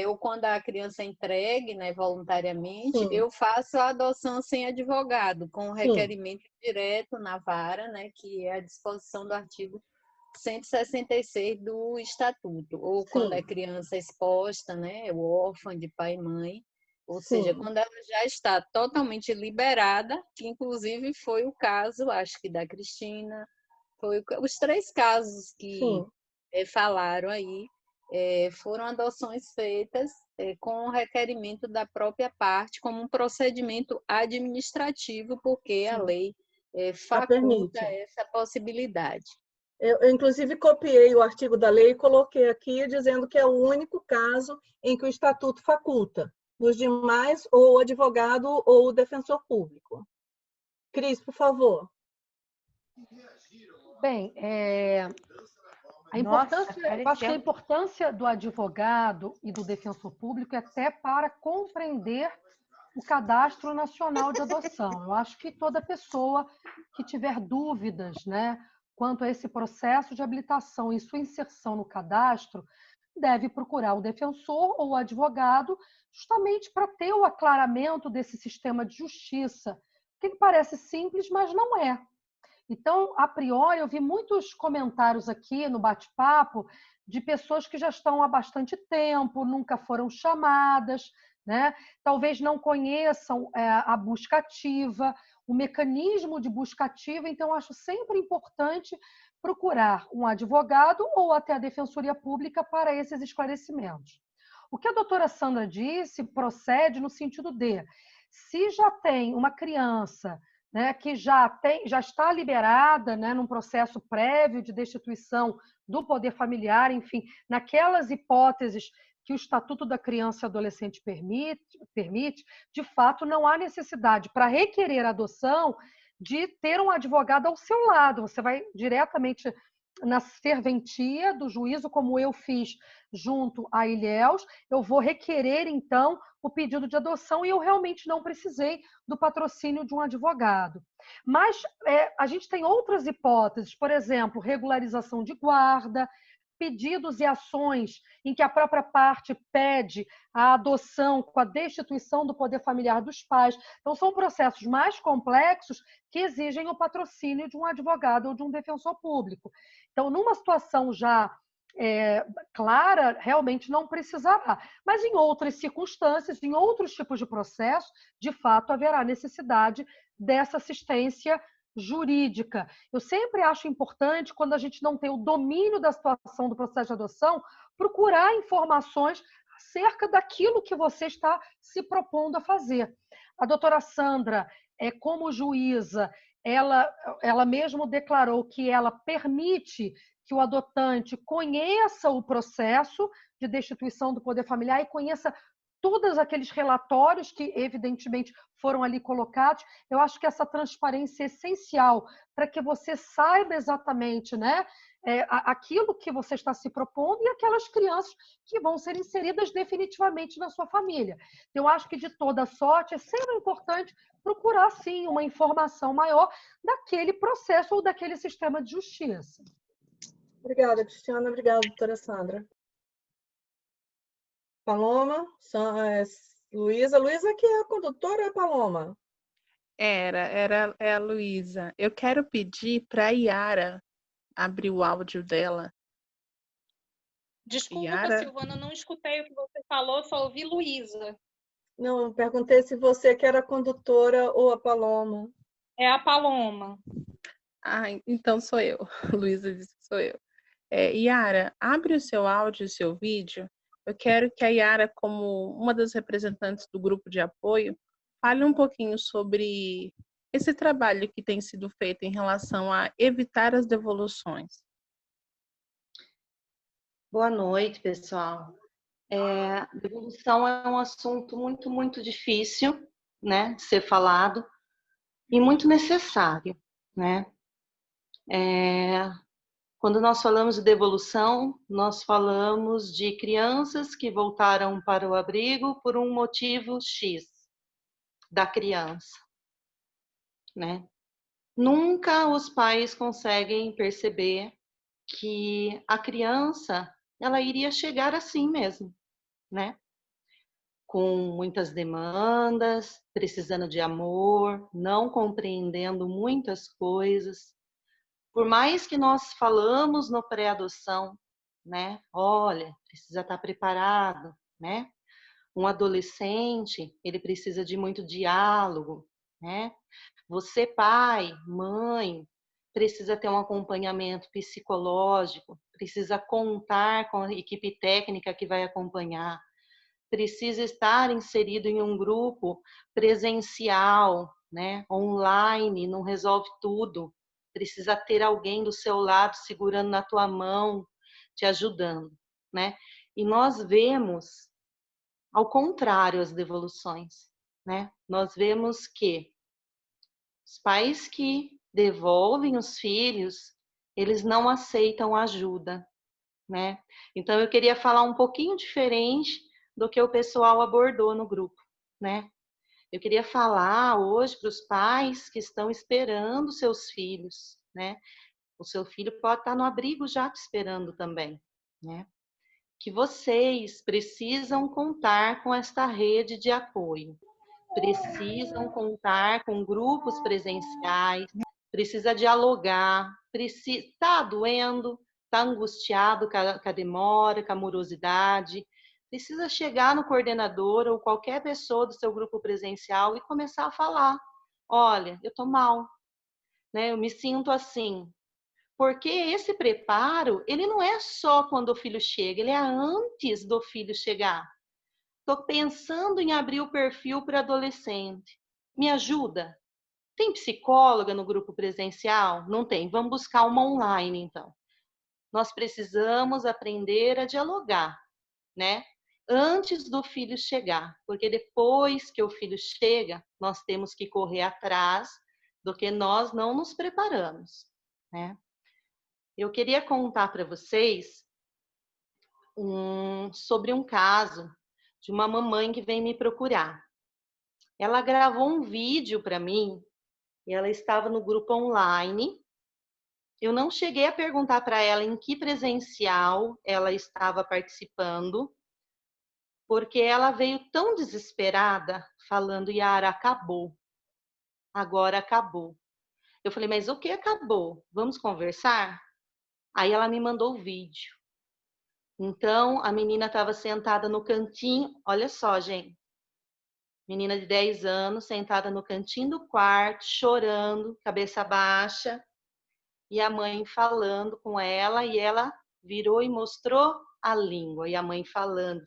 ou quando a criança é entregue, né, voluntariamente, Sim. eu faço a adoção sem advogado, com requerimento direto na vara, né, que é à disposição do artigo 166 do Estatuto. Ou quando é criança exposta, né, o órfão de pai e mãe, ou seja, quando ela já está totalmente liberada, que inclusive foi o caso, acho que da Cristina, foi os 3 casos que falaram aí, foram adoções feitas com o requerimento da própria parte, como um procedimento administrativo, porque a lei faculta essa possibilidade. Eu, inclusive, copiei o artigo da lei e coloquei aqui, dizendo que é o único caso em que o Estatuto faculta. Nos demais, ou o advogado ou o defensor público. Cris, por favor. Bem, eu acho que a importância do advogado e do defensor público é até para compreender o Cadastro Nacional de Adoção. Eu acho que toda pessoa que tiver dúvidas, né, quanto a esse processo de habilitação e sua inserção no cadastro, deve procurar o defensor ou o advogado, justamente para ter o aclaramento desse sistema de justiça, que ele parece simples, mas não é. Então, a priori, eu vi muitos comentários aqui no bate-papo de pessoas que já estão há bastante tempo, nunca foram chamadas, né? Talvez não conheçam a busca ativa, o mecanismo de busca ativa. Então, acho sempre importante procurar um advogado ou até a Defensoria Pública para esses esclarecimentos. O que a doutora Sandra disse procede no sentido de, se já tem uma criança, né, que já está liberada, né, num processo prévio de destituição do poder familiar, enfim, naquelas hipóteses que o Estatuto da Criança e Adolescente permite, de fato, não há necessidade para requerer adoção de ter um advogado ao seu lado. Você vai diretamente na serventia do juízo, como eu fiz junto a Ilhéus, eu vou requerer, então, o pedido de adoção e eu realmente não precisei do patrocínio de um advogado. Mas a gente tem outras hipóteses, por exemplo, regularização de guarda, pedidos e ações em que a própria parte pede a adoção com a destituição do poder familiar dos pais. Então, são processos mais complexos que exigem o patrocínio de um advogado ou de um defensor público. Então, numa situação já clara, realmente não precisará. Mas em outras circunstâncias, em outros tipos de processo, de fato, haverá necessidade dessa assistência jurídica. Eu sempre acho importante, quando a gente não tem o domínio da situação do processo de adoção, procurar informações acerca daquilo que você está se propondo a fazer. A doutora Sandra, como juíza, ela mesmo declarou que ela permite que o adotante conheça o processo de destituição do poder familiar e conheça todos aqueles relatórios que, evidentemente, foram ali colocados. Eu acho que essa transparência é essencial para que você saiba exatamente, né, aquilo que você está se propondo e aquelas crianças que vão ser inseridas definitivamente na sua família. Eu acho que, de toda sorte, é sempre importante procurar, sim, uma informação maior daquele processo ou daquele sistema de justiça. Obrigada, Cristiana. Obrigada, doutora Sandra. Paloma, Luísa. Luísa que é a condutora, Paloma? É a Luísa. Eu quero pedir para a Yara abrir o áudio dela. Desculpa, Yara? Silvana, não escutei o que você falou, só ouvi Luísa. Não, perguntei se você que era a condutora ou a Paloma. É a Paloma. Ah, então sou eu. Luísa disse que sou eu. Yara, abre o seu áudio e o seu vídeo. Eu quero que a Yara, como uma das representantes do grupo de apoio, fale um pouquinho sobre esse trabalho que tem sido feito em relação a evitar as devoluções. Boa noite, pessoal. Devolução é um assunto muito, muito difícil, né, de ser falado e muito necessário, né? Quando nós falamos de devolução, nós falamos de crianças que voltaram para o abrigo por um motivo X da criança, né? Nunca os pais conseguem perceber que a criança, ela iria chegar assim mesmo, né? Com muitas demandas, precisando de amor, não compreendendo muitas coisas. Por mais que nós falamos no pré-adoção, né? Olha, precisa estar preparado, né? Um adolescente, ele precisa de muito diálogo, né? Você, pai, mãe, precisa ter um acompanhamento psicológico, precisa contar com a equipe técnica que vai acompanhar, precisa estar inserido em um grupo presencial, né? Online, não resolve tudo. Precisa ter alguém do seu lado segurando na tua mão, te ajudando, né? E nós vemos ao contrário as devoluções, né? Nós vemos que os pais que devolvem os filhos, eles não aceitam ajuda, né? Então eu queria falar um pouquinho diferente do que o pessoal abordou no grupo, né? Eu queria falar hoje para os pais que estão esperando seus filhos, né? O seu filho pode estar no abrigo já te esperando também, né? Que vocês precisam contar com esta rede de apoio, precisam contar com grupos presenciais, precisa dialogar, está doendo, está angustiado com a demora, com a morosidade, precisa chegar no coordenador ou qualquer pessoa do seu grupo presencial e começar a falar, olha, eu estou mal, né? Eu me sinto assim. Porque esse preparo, ele não é só quando o filho chega, ele é antes do filho chegar. Estou pensando em abrir o perfil para adolescente. Me ajuda? Tem psicóloga no grupo presencial? Não tem. Vamos buscar uma online, então. Nós precisamos aprender a dialogar, né? Antes do filho chegar. Porque depois que o filho chega, nós temos que correr atrás do que nós não nos preparamos, né? Eu queria contar para vocês sobre um caso de uma mamãe que vem me procurar. Ela gravou um vídeo para mim e ela estava no grupo online. Eu não cheguei a perguntar para ela em que presencial ela estava participando, porque ela veio tão desesperada, falando, Yara, acabou. Agora acabou. Eu falei, mas o que acabou? Vamos conversar? Aí ela me mandou o vídeo. Então, a menina estava sentada no cantinho, olha só, gente. Menina de 10 anos, sentada no cantinho do quarto, chorando, cabeça baixa, e a mãe falando com ela, e ela virou e mostrou a língua, e a mãe falando.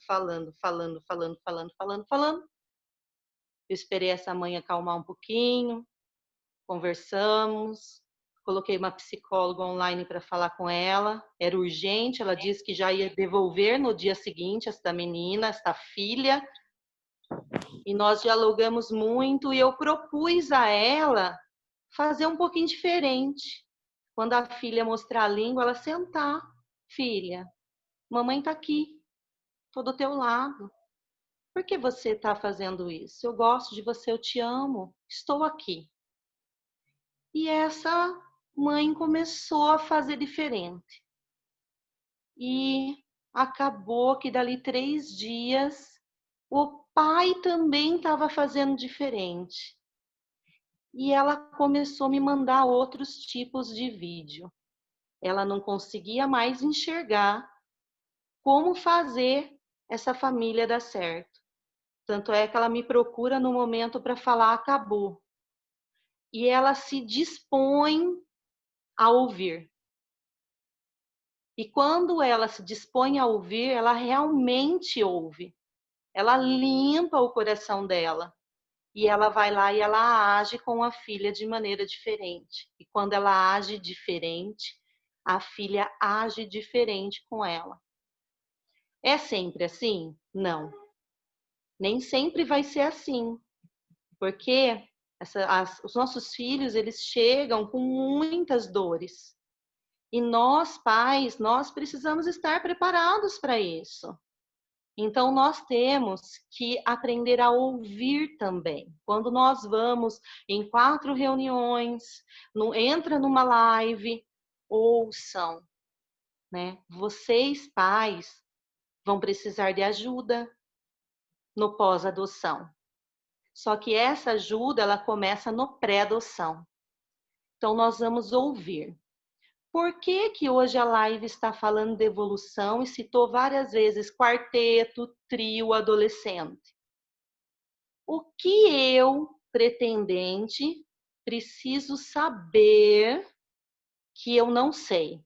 Eu esperei essa mãe acalmar um pouquinho, conversamos, coloquei uma psicóloga online para falar com ela, era urgente, ela disse que já ia devolver no dia seguinte esta menina, esta filha, e nós dialogamos muito, e eu propus a ela fazer um pouquinho diferente. Quando a filha mostrar a língua, ela sentar. Filha, mamãe está aqui, estou do teu lado. Por que você está fazendo isso? Eu gosto de você, eu te amo, estou aqui. E essa mãe começou a fazer diferente. E acabou que dali 3 dias, o pai também estava fazendo diferente. E ela começou a me mandar outros tipos de vídeo. Ela não conseguia mais enxergar como fazer essa família dar certo. Tanto é que ela me procura no momento para falar acabou. E ela se dispõe a ouvir. E quando ela se dispõe a ouvir, ela realmente ouve. Ela limpa o coração dela. E ela vai lá e ela age com a filha de maneira diferente. E quando ela age diferente, a filha age diferente com ela. É sempre assim? Não. Nem sempre vai ser assim. Porque os nossos filhos, eles chegam com muitas dores. E nós, pais, nós precisamos estar preparados para isso. Então, nós temos que aprender a ouvir também. Quando nós vamos em 4 reuniões, entra numa live, ouçam, né? Vocês, pais, vão precisar de ajuda no pós-adoção. Só que essa ajuda, ela começa no pré-adoção. Então, nós vamos ouvir. Por que que hoje a live está falando de evolução e citou várias vezes quarteto, trio, adolescente? O que eu, pretendente, preciso saber que eu não sei?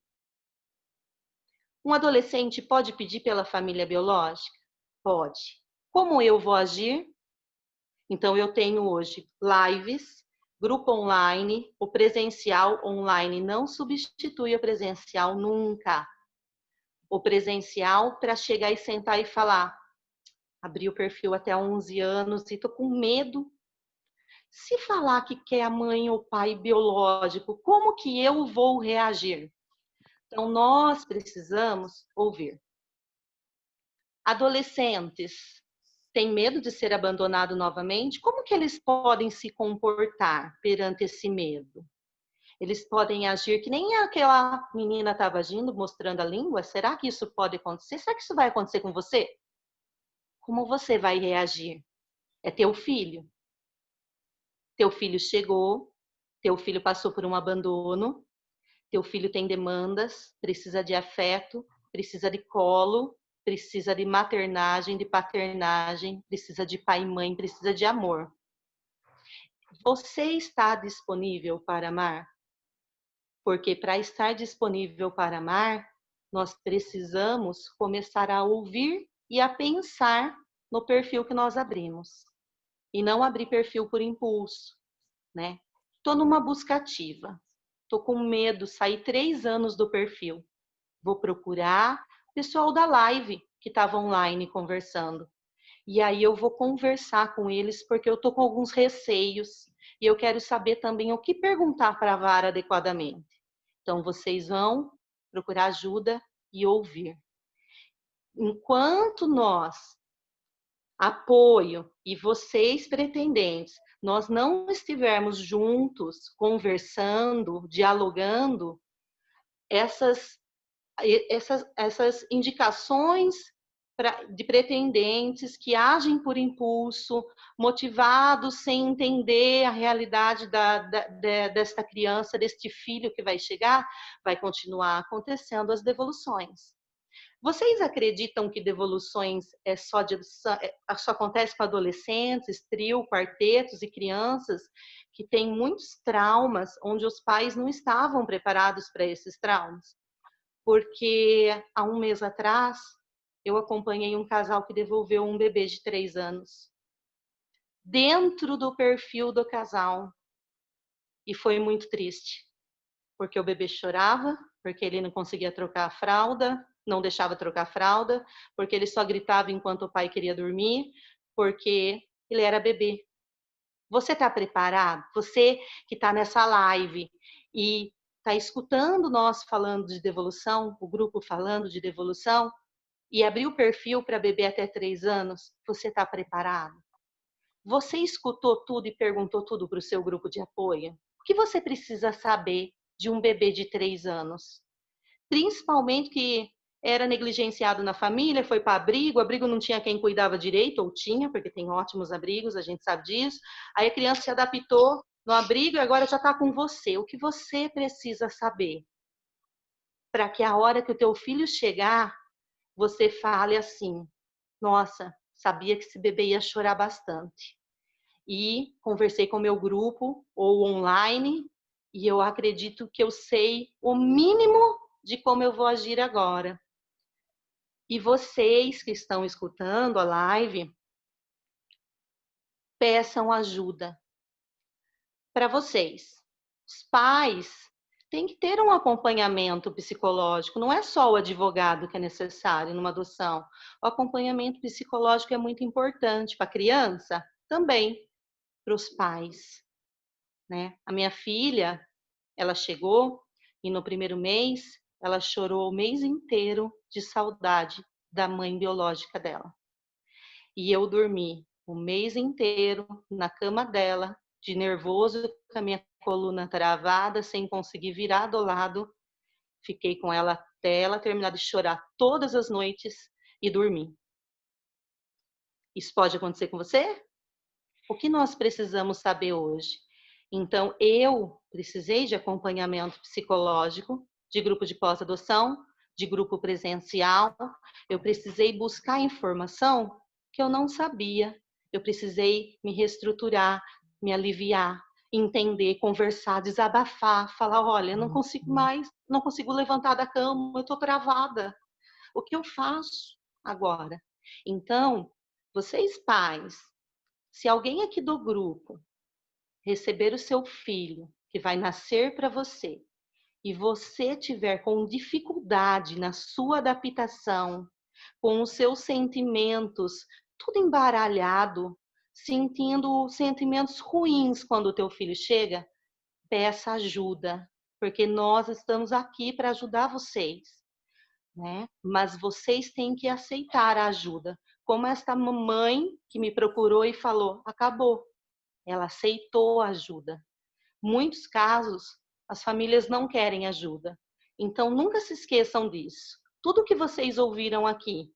Um adolescente pode pedir pela família biológica? Pode. Como eu vou agir? Então, eu tenho hoje lives, grupo online, o presencial online não substitui o presencial nunca. O presencial para chegar e sentar e falar, abri o perfil até 11 anos e tô com medo. Se falar que quer a mãe ou pai biológico, como que eu vou reagir? Então, nós precisamos ouvir. Adolescentes têm medo de ser abandonado novamente? Como que eles podem se comportar perante esse medo? Eles podem agir que nem aquela menina estava agindo, mostrando a língua? Será que isso pode acontecer? Será que isso vai acontecer com você? Como você vai reagir? É teu filho. Teu filho chegou, teu filho passou por um abandono, teu filho tem demandas, precisa de afeto, precisa de colo, precisa de maternagem, de paternagem, precisa de pai e mãe, precisa de amor. Você está disponível para amar? Porque para estar disponível para amar, nós precisamos começar a ouvir e a pensar no perfil que nós abrimos. E não abrir perfil por impulso, né? Estou numa busca ativa. Estou com medo, saí 3 anos do perfil. Vou procurar o pessoal da live que estava online conversando. E aí eu vou conversar com eles porque eu estou com alguns receios. E eu quero saber também o que perguntar para a vara adequadamente. Então, vocês vão procurar ajuda e ouvir. Enquanto nós, apoio, e vocês pretendentes, nós não estivermos juntos, conversando, dialogando, essas indicações de pretendentes que agem por impulso, motivados sem entender a realidade desta criança, deste filho que vai chegar, vai continuar acontecendo as devoluções. Vocês acreditam que devoluções só acontece com adolescentes, trio, quartetos e crianças que têm muitos traumas, onde os pais não estavam preparados para esses traumas? Porque há um mês atrás, eu acompanhei um casal que devolveu um bebê de 3 anos. Dentro do perfil do casal. E foi muito triste. Porque o bebê chorava, porque ele não conseguia trocar a fralda, não deixava trocar a fralda, porque ele só gritava enquanto o pai queria dormir, porque ele era bebê. Você está preparado? Você que está nessa live e está escutando nós falando de devolução, o grupo falando de devolução, e abriu o perfil para bebê até 3 anos, você está preparado? Você escutou tudo e perguntou tudo para o seu grupo de apoio? O que você precisa saber de um bebê de 3 anos? Principalmente que era negligenciado na família, foi para abrigo não tinha quem cuidava direito, ou tinha, porque tem ótimos abrigos, a gente sabe disso. Aí a criança se adaptou no abrigo e agora já está com você. O que você precisa saber? Para que a hora que o teu filho chegar, você fale assim, nossa, sabia que esse bebê ia chorar bastante. E conversei com o meu grupo, ou online, e eu acredito que eu sei o mínimo de como eu vou agir agora. E vocês que estão escutando a live, peçam ajuda para vocês. Os pais têm que ter um acompanhamento psicológico, não é só o advogado que é necessário numa adoção. O acompanhamento psicológico é muito importante para a criança, também para os pais, né? A minha filha, ela chegou e no primeiro mês ela chorou o mês inteiro de saudade da mãe biológica dela. E eu dormi o mês inteiro na cama dela, de nervoso, com a minha coluna travada, sem conseguir virar do lado. Fiquei com ela até ela terminar de chorar todas as noites e dormi. Isso pode acontecer com você? O que nós precisamos saber hoje? Então, eu precisei de acompanhamento psicológico, de grupo de pós-adoção, de grupo presencial. Eu precisei buscar informação que eu não sabia. Eu precisei me reestruturar, me aliviar, entender, conversar, desabafar, falar, olha, eu não consigo mais, não consigo levantar da cama, eu estou travada. O que eu faço agora? Então, vocês pais, se alguém aqui do grupo receber o seu filho, que vai nascer para você, e você tiver com dificuldade na sua adaptação, com os seus sentimentos tudo embaralhado, sentindo sentimentos ruins quando o teu filho chega, peça ajuda, porque nós estamos aqui para ajudar vocês, né? Mas vocês têm que aceitar a ajuda. Como esta mamãe que me procurou e falou, acabou. Ela aceitou a ajuda. Muitos casos, as famílias não querem ajuda. Então, nunca se esqueçam disso. Tudo que vocês ouviram aqui,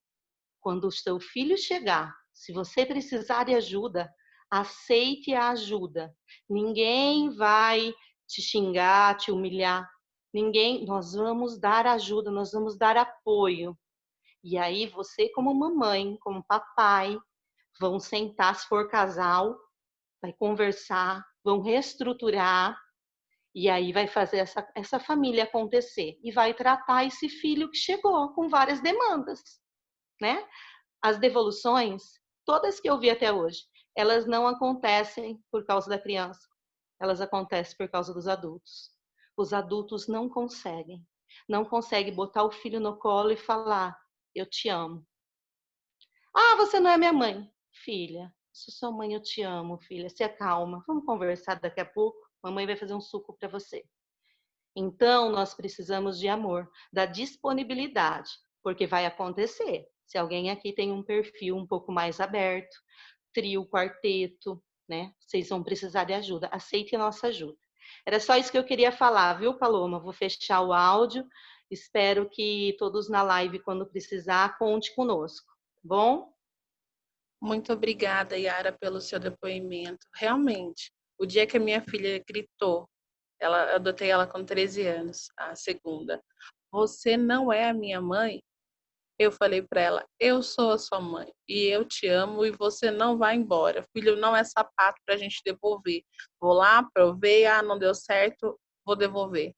quando o seu filho chegar, se você precisar de ajuda, aceite a ajuda. Ninguém vai te xingar, te humilhar. Nós vamos dar ajuda, nós vamos dar apoio. E aí, você como mamãe, como papai, vão sentar, se for casal, vai conversar, vão reestruturar e aí vai fazer essa família acontecer e vai tratar esse filho que chegou com várias demandas, né? As devoluções, todas que eu vi até hoje, elas não acontecem por causa da criança, elas acontecem por causa dos adultos. Os adultos não conseguem botar o filho no colo e falar, eu te amo. Ah, você não é minha mãe. Filha, sou sua mãe, eu te amo, filha. Se acalma, vamos conversar daqui a pouco. Mamãe vai fazer um suco para você. Então, nós precisamos de amor, da disponibilidade, porque vai acontecer. Se alguém aqui tem um perfil um pouco mais aberto, trio, quarteto, né? Vocês vão precisar de ajuda. Aceite a nossa ajuda. Era só isso que eu queria falar, viu, Paloma? Vou fechar o áudio. Espero que todos na live, quando precisar, conte conosco. Bom? Muito obrigada, Yara, pelo seu depoimento. Realmente, o dia que a minha filha gritou, eu adotei ela com 13 anos, a segunda. Você não é a minha mãe? Eu falei para ela, eu sou a sua mãe e eu te amo e você não vai embora. Filho não é sapato para a gente devolver. Vou lá, provei, não deu certo, vou devolver.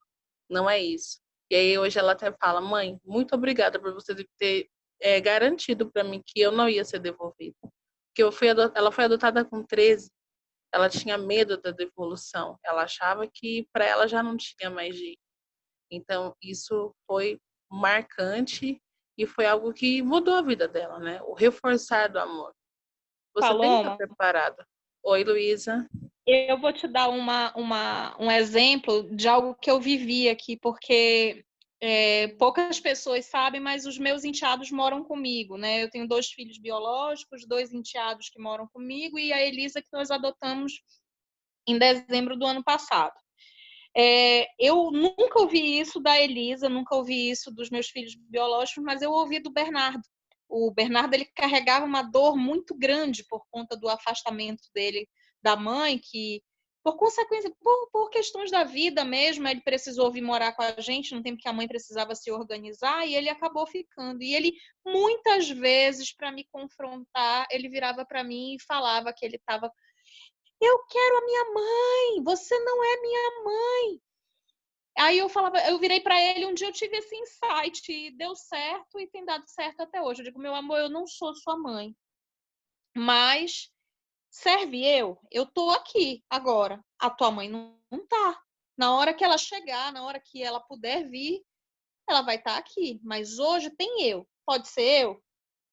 Não é isso. E aí hoje ela até fala, mãe, muito obrigada por você ter garantido para mim que eu não ia ser devolvida. Porque ela foi adotada com 13, ela tinha medo da devolução. Ela achava que para ela já não tinha mais jeito. Então, isso foi marcante e foi algo que mudou a vida dela, né? O reforçar do amor. Você tem que estar Paloma, preparada. Oi, Luísa. eu vou te dar um exemplo de algo que eu vivi aqui, porque poucas pessoas sabem, mas os meus enteados moram comigo, né? Eu tenho 2 filhos biológicos, 2 enteados que moram comigo e a Elisa que nós adotamos em dezembro do ano passado. Eu nunca ouvi isso da Elisa, nunca ouvi isso dos meus filhos biológicos, mas eu ouvi do Bernardo. O Bernardo ele carregava uma dor muito grande por conta do afastamento dele da mãe, que por consequência, por questões da vida mesmo, ele precisou vir morar com a gente no tempo que a mãe precisava se organizar e ele acabou ficando. E ele muitas vezes para me confrontar, ele virava para mim e falava que ele estava eu quero a minha mãe, você não é minha mãe. Aí eu virei para ele, um dia eu tive esse insight e deu certo e tem dado certo até hoje. Eu digo, meu amor, eu não sou sua mãe, mas serve eu tô aqui agora. A tua mãe não tá. Na hora que ela chegar, na hora que ela puder vir, ela vai estar aqui. Mas hoje tem eu. Pode ser eu?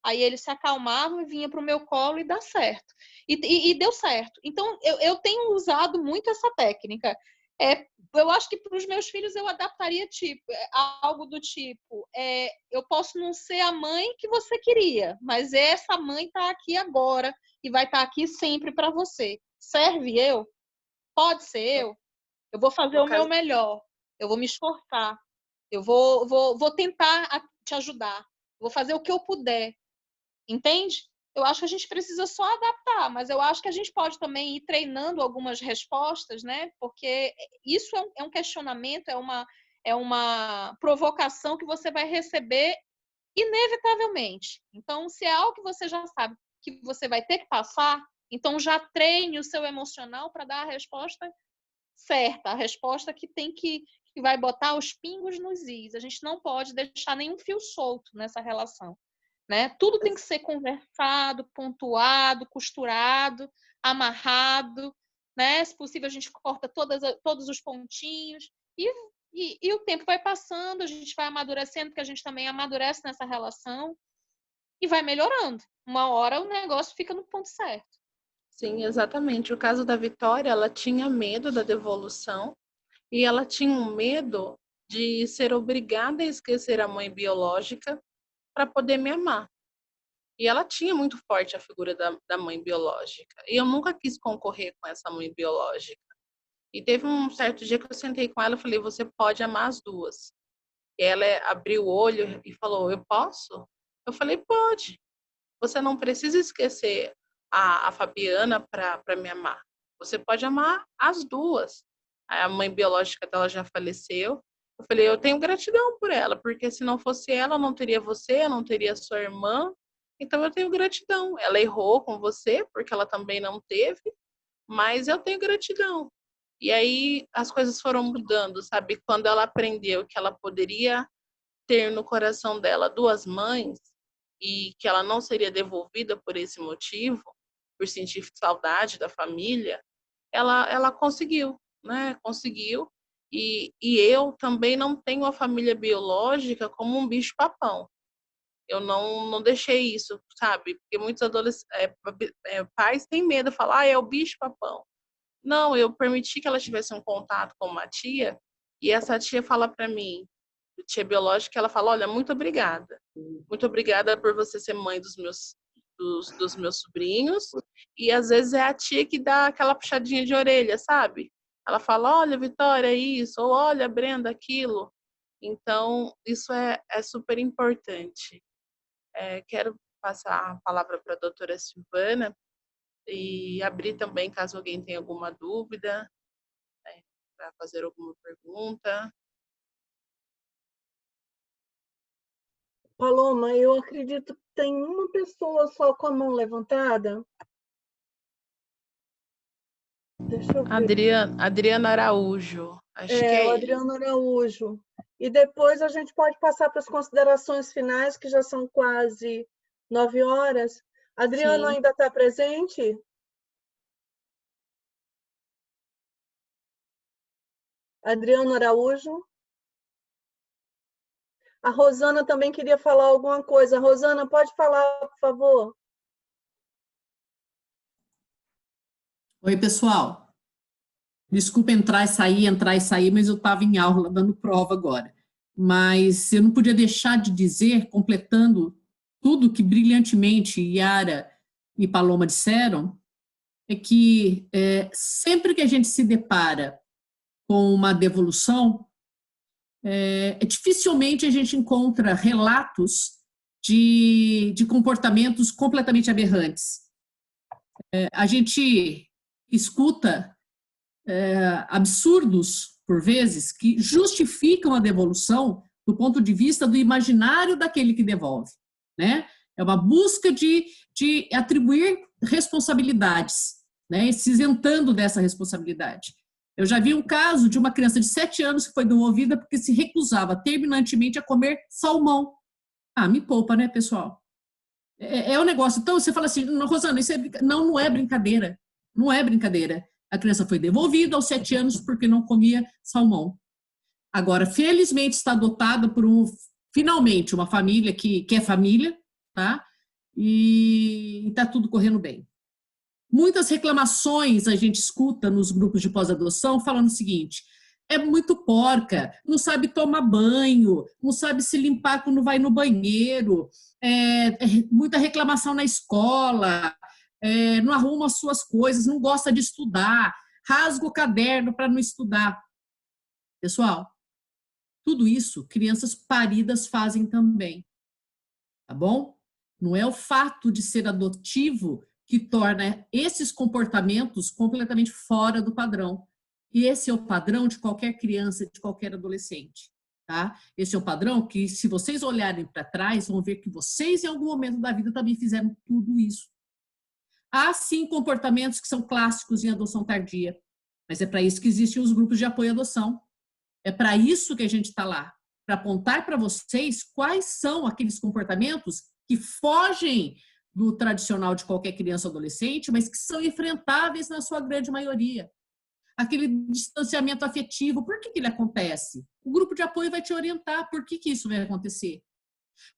Aí ele se acalmava e vinha para o meu colo e dá certo. E deu certo. Então, eu tenho usado muito essa técnica. Eu acho que para os meus filhos eu adaptaria algo do tipo: eu posso não ser a mãe que você queria, mas essa mãe está aqui agora e vai estar aqui sempre para você. Serve eu? Pode ser eu? Eu vou fazer o meu melhor. Eu vou me esforçar. Eu vou tentar te ajudar. Vou fazer o que eu puder. Entende? Eu acho que a gente precisa só adaptar, mas eu acho que a gente pode também ir treinando algumas respostas, né? Porque isso é um questionamento, é uma provocação que você vai receber inevitavelmente. Então, se é algo que você já sabe que você vai ter que passar, então já treine o seu emocional para dar a resposta certa, a resposta que vai botar os pingos nos is. A gente não pode deixar nenhum fio solto nessa relação. Né? Tudo tem que ser conversado, pontuado, costurado, amarrado, né? Se possível, a gente corta todos os pontinhos e o tempo vai passando, a gente vai amadurecendo, porque a gente também amadurece nessa relação e vai melhorando. Uma hora o negócio fica no ponto certo. Sim, exatamente. O caso da Vitória, ela tinha medo da devolução e ela tinha um medo de ser obrigada a esquecer a mãe biológica para poder me amar. E ela tinha muito forte a figura da mãe biológica. E eu nunca quis concorrer com essa mãe biológica. E teve um certo dia que eu sentei com ela e falei, você pode amar as duas. E ela abriu o olho e falou, eu posso? Eu falei, pode. Você não precisa esquecer a Fabiana para me amar. Você pode amar as duas. A mãe biológica dela já faleceu. Eu falei, eu tenho gratidão por ela, porque se não fosse ela, eu não teria você, eu não teria sua irmã. Então eu tenho gratidão. Ela errou com você, porque ela também não teve, mas eu tenho gratidão. E aí as coisas foram mudando, sabe? Quando ela aprendeu que ela poderia ter no coração dela duas mães e que ela não seria devolvida por esse motivo, por sentir saudade da família, ela conseguiu, né? Conseguiu. E eu também não tenho a família biológica como um bicho-papão. Eu não deixei isso, sabe? Porque muitos pais têm medo, falar, é o bicho-papão. Não, eu permiti que ela tivesse um contato com uma tia, e essa tia fala para mim, tia biológica, ela fala, olha, muito obrigada. Muito obrigada por você ser mãe dos meus sobrinhos. E às vezes é a tia que dá aquela puxadinha de orelha, sabe? Ela fala, olha, Vitória, isso, ou olha, Brenda, aquilo. Então, isso é super importante. Quero passar a palavra para a doutora Silvana e abrir também, caso alguém tenha alguma dúvida, para fazer alguma pergunta. Paloma, eu acredito que tem uma pessoa só com a mão levantada. Deixa eu ver. Adriana Araújo. Acho que É, o é Adriano Araújo. E depois a gente pode passar para as considerações finais, que já são quase 9 horas. Adriano Sim. ainda está presente? Adriano Araújo. A Rosana também queria falar alguma coisa. Rosana, pode falar, por favor? Oi, pessoal. Desculpa entrar e sair, mas eu estava em aula dando prova agora. Mas eu não podia deixar de dizer, completando tudo que brilhantemente Yara e Paloma disseram, é que sempre que a gente se depara com uma devolução, dificilmente a gente encontra relatos de comportamentos completamente aberrantes. A gente escuta absurdos, por vezes, que justificam a devolução do ponto de vista do imaginário daquele que devolve, né? É uma busca de atribuir responsabilidades, né? Se isentando dessa responsabilidade. Eu já vi um caso de uma criança de 7 anos que foi devolvida porque se recusava terminantemente a comer salmão. Ah, me poupa, né, pessoal? É um negócio. Então, você fala assim, Rosana, isso não é brincadeira. Não é brincadeira. A criança foi devolvida aos 7 anos porque não comia salmão. Agora, felizmente, está adotada por finalmente, uma família que é família, tá? E está tudo correndo bem. Muitas reclamações a gente escuta nos grupos de pós-adoção falando o seguinte: é muito porca, não sabe tomar banho, não sabe se limpar quando vai no banheiro, muita reclamação na escola, não arruma as suas coisas, não gosta de estudar, rasga o caderno para não estudar. Pessoal, tudo isso crianças paridas fazem também, tá bom? Não é o fato de ser adotivo que torna esses comportamentos completamente fora do padrão. E esse é o padrão de qualquer criança, de qualquer adolescente, tá? Esse é o padrão que, se vocês olharem para trás, vão ver que vocês, em algum momento da vida, também fizeram tudo isso. Há, sim, comportamentos que são clássicos em adoção tardia, mas é para isso que existem os grupos de apoio à adoção. É para isso que a gente está lá, para apontar para vocês quais são aqueles comportamentos que fogem do tradicional de qualquer criança ou adolescente, mas que são enfrentáveis na sua grande maioria. Aquele distanciamento afetivo, por que ele acontece? O grupo de apoio vai te orientar por que isso vai acontecer.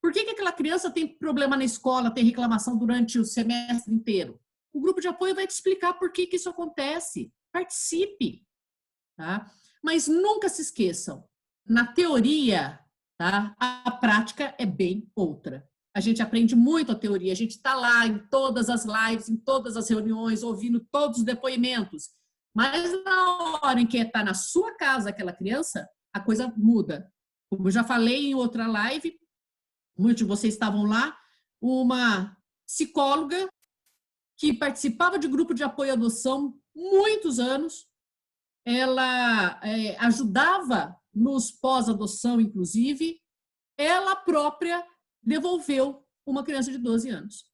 Por que aquela criança tem problema na escola, tem reclamação durante o semestre inteiro? O grupo de apoio vai te explicar por que isso acontece. Participe, tá? Mas nunca se esqueçam, na teoria, tá, a prática é bem outra. A gente aprende muito a teoria, a gente está lá em todas as lives, em todas as reuniões, ouvindo todos os depoimentos. Mas na hora em que está na sua casa aquela criança, a coisa muda. Como eu já falei em outra live, muitos de vocês estavam lá, uma psicóloga que participava de grupo de apoio à adoção muitos anos, ela ajudava nos pós-adoção, inclusive, ela própria devolveu uma criança de 12 anos.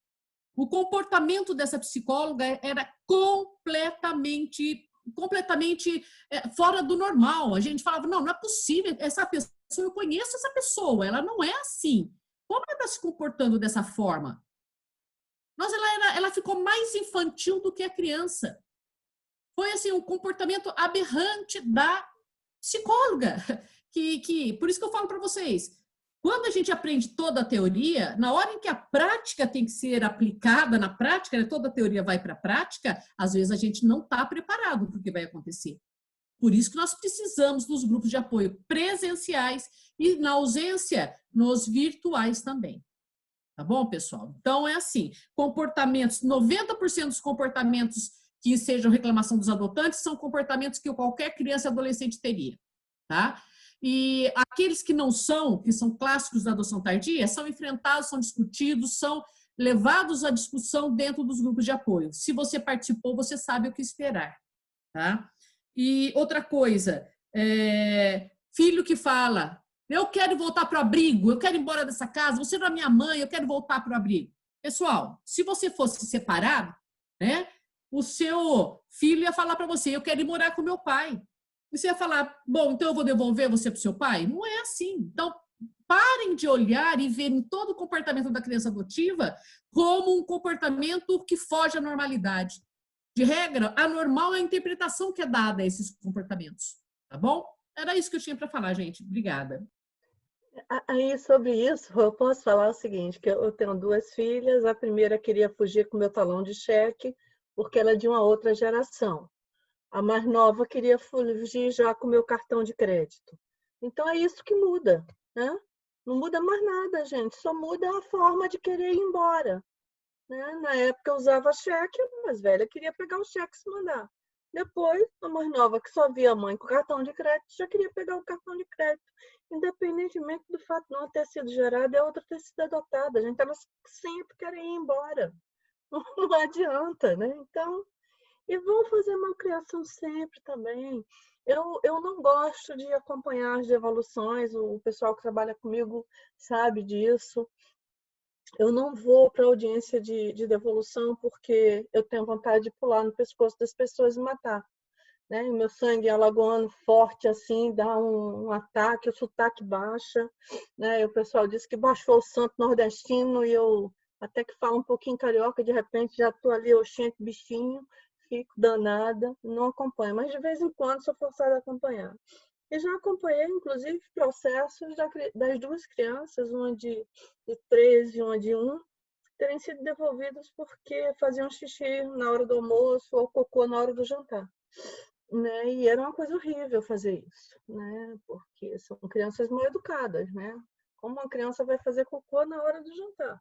O comportamento dessa psicóloga era completamente fora do normal. A gente falava, não é possível, essa pessoa, eu conheço essa pessoa, ela não é assim. Como ela está se comportando dessa forma? Nossa, ela ficou mais infantil do que a criança. Foi assim, um comportamento aberrante da psicóloga. Por isso que eu falo para vocês, quando a gente aprende toda a teoria, na hora em que a prática tem que ser aplicada na prática, né, toda a teoria vai para a prática, às vezes a gente não está preparado para o que vai acontecer. Por isso que nós precisamos dos grupos de apoio presenciais e, na ausência, nos virtuais também. Tá bom, pessoal? Então, é assim, comportamentos, 90% dos comportamentos que sejam reclamação dos adotantes são comportamentos que qualquer criança e adolescente teria, tá? E aqueles que não são, que são clássicos da adoção tardia, são enfrentados, são discutidos, são levados à discussão dentro dos grupos de apoio. Se você participou, você sabe o que esperar, tá? E outra coisa, filho que fala, Eu quero voltar para o abrigo, eu quero ir embora dessa casa, você não é minha mãe, eu quero voltar para o abrigo. Pessoal, se você fosse separado, né, o seu filho ia falar para você, eu quero ir morar com meu pai. E você ia falar, bom, então eu vou devolver você para o seu pai? Não é assim. Então, parem de olhar e verem todo o comportamento da criança adotiva como um comportamento que foge à normalidade. De regra, a normal é a interpretação que é dada a esses comportamentos. Tá bom? Era isso que eu tinha para falar, gente. Obrigada. Aí, sobre isso, eu posso falar o seguinte, que eu tenho 2 filhas, a primeira queria fugir com meu talão de cheque, porque ela é de uma outra geração. A mais nova queria fugir já com meu cartão de crédito. Então, é isso que muda, né? Não muda mais nada, gente, só muda a forma de querer ir embora. Né? Na época eu usava cheque, a mais velha queria pegar o cheque e se mandar. Depois, a mais nova, que só via a mãe com cartão de crédito, já queria pegar o cartão de crédito. Independentemente do fato de não ter sido gerada e a outra ter sido adotada. Gente, elas sempre querem ir embora. Não adianta, né? Então, e vão fazer malcriação sempre também. Eu não gosto de acompanhar as devoluções, o pessoal que trabalha comigo sabe disso. Eu não vou para a audiência de devolução porque eu tenho vontade de pular no pescoço das pessoas e matar. Né? O meu sangue alagoano forte assim, dá um ataque, o sotaque baixa. Né? E o pessoal disse que baixou o santo nordestino e eu até que falo um pouquinho carioca, de repente já estou ali, oxente, bichinho, fico danada, não acompanho. Mas de vez em quando sou forçada a acompanhar. E já acompanhei, inclusive, processos das 2 crianças, uma de 13 e uma de 1, terem sido devolvidas porque faziam xixi na hora do almoço ou cocô na hora do jantar. Né? E era uma coisa horrível fazer isso, né? Porque são crianças mal educadas. Né? Como uma criança vai fazer cocô na hora do jantar?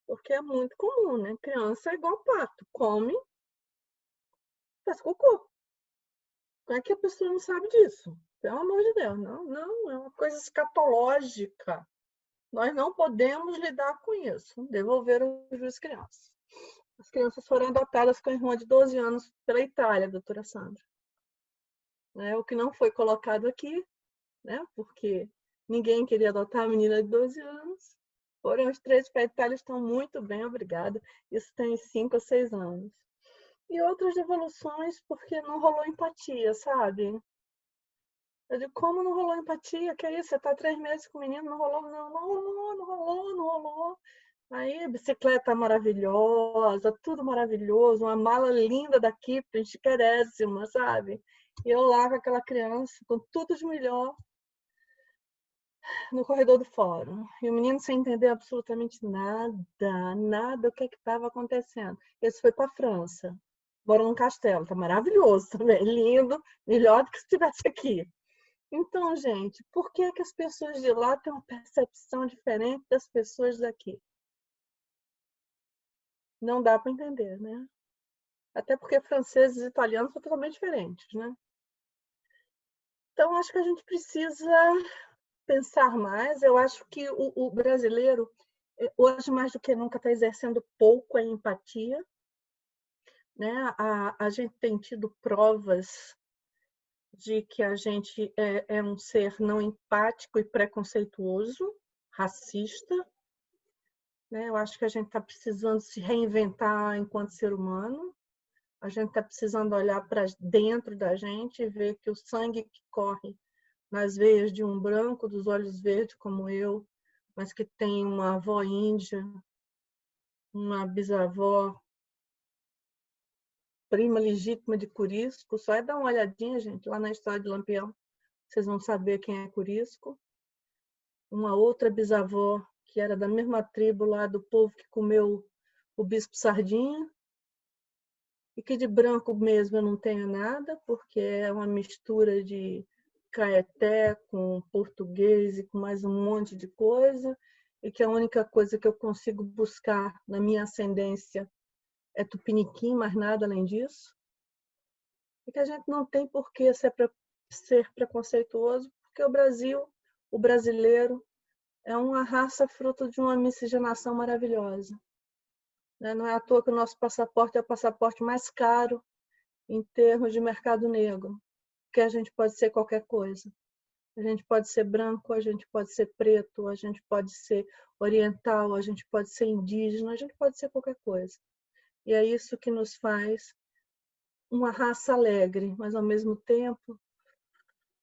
Porque é muito comum, né? Criança é igual pato, come, faz cocô. Como é que a pessoa não sabe disso? Pelo amor de Deus, não, é uma coisa escatológica. Nós não podemos lidar com isso. Devolver os 2 crianças. As crianças foram adotadas com a irmã de 12 anos pela Itália, doutora Sandra. O que não foi colocado aqui, né? Porque ninguém queria adotar a menina de 12 anos. Foram os 3 para a Itália, estão muito bem, obrigada. Isso tem 5 ou 6 anos. E outras devoluções porque não rolou empatia, sabe? Eu digo, como não rolou empatia? Que é isso? Você está 3 meses com o menino, não rolou? Não rolou. Aí, bicicleta maravilhosa, tudo maravilhoso, uma mala linda da Kipling, chiquérrima, sabe? E eu lá com aquela criança, com tudo de melhor, no corredor do fórum. E o menino sem entender absolutamente nada o que estava acontecendo. Esse foi para a França. Mora num castelo, tá maravilhoso também, lindo, melhor do que se estivesse aqui. Então, gente, por que as pessoas de lá têm uma percepção diferente das pessoas daqui? Não dá para entender, né? Até porque franceses e italianos são totalmente diferentes, né? Então, acho que a gente precisa pensar mais. Eu acho que o brasileiro, hoje mais do que nunca, está exercendo pouco a empatia. Né? A gente tem tido provas de que a gente é um ser não empático e preconceituoso, racista. Né? Eu acho que a gente está precisando se reinventar enquanto ser humano. A gente está precisando olhar para dentro da gente e ver que o sangue que corre nas veias de um branco, dos olhos verdes como eu, mas que tem uma avó índia, uma bisavó, prima legítima de Corisco. Só é dar uma olhadinha, gente, lá na história de Lampião, vocês vão saber quem é Corisco. Uma outra bisavó que era da mesma tribo lá do povo que comeu o bispo Sardinha, e que de branco mesmo eu não tenho nada, porque é uma mistura de caeté com português e com mais um monte de coisa, e que a única coisa que eu consigo buscar na minha ascendência é tupiniquim, mais nada além disso. E que a gente não tem por que ser preconceituoso, porque o Brasil, o brasileiro, é uma raça fruto de uma miscigenação maravilhosa. Não é à toa que o nosso passaporte é o passaporte mais caro em termos de mercado negro, porque a gente pode ser qualquer coisa. A gente pode ser branco, a gente pode ser preto, a gente pode ser oriental, a gente pode ser indígena, a gente pode ser qualquer coisa. E é isso que nos faz uma raça alegre, mas ao mesmo tempo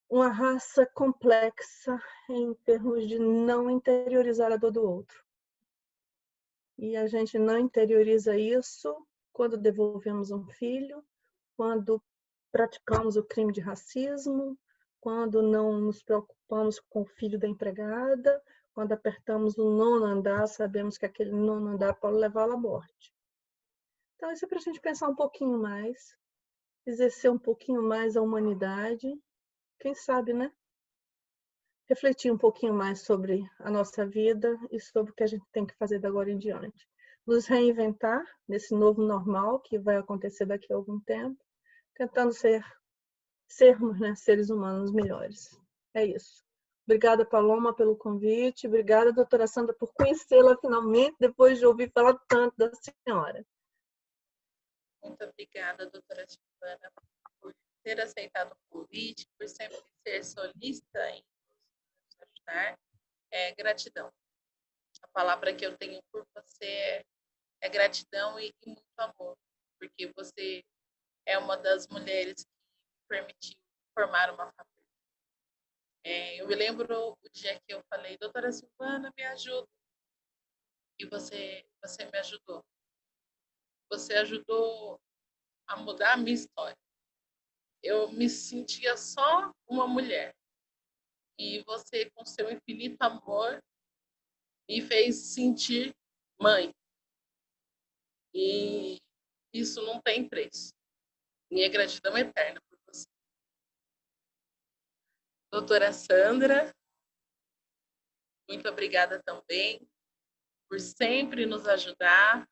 uma raça complexa em termos de não interiorizar a dor do outro. E a gente não interioriza isso quando devolvemos um filho, quando praticamos o crime de racismo, quando não nos preocupamos com o filho da empregada, quando apertamos o nono andar, sabemos que aquele nono andar pode levá-lo à morte. Então, isso é para a gente pensar um pouquinho mais, exercer um pouquinho mais a humanidade, quem sabe, né? Refletir um pouquinho mais sobre a nossa vida e sobre o que a gente tem que fazer de agora em diante. Nos reinventar nesse novo normal que vai acontecer daqui a algum tempo, tentando sermos, né, seres humanos melhores. É isso. Obrigada, Paloma, pelo convite. Obrigada, doutora Sandra, por conhecê-la finalmente, depois de ouvir falar tanto da senhora. Muito obrigada, doutora Silvana, por ter aceitado o convite, por sempre ser solícita em nos ajudar. Gratidão. A palavra que eu tenho por você é gratidão e muito amor, porque você é uma das mulheres que me permitiu formar uma família. Eu me lembro o dia que eu falei, doutora Silvana, me ajuda. E você me ajudou. Você ajudou a mudar a minha história. Eu me sentia só uma mulher. E você, com seu infinito amor, me fez sentir mãe. E isso não tem preço. Minha gratidão é eterna por você. Doutora Sandra, muito obrigada também por sempre nos ajudar,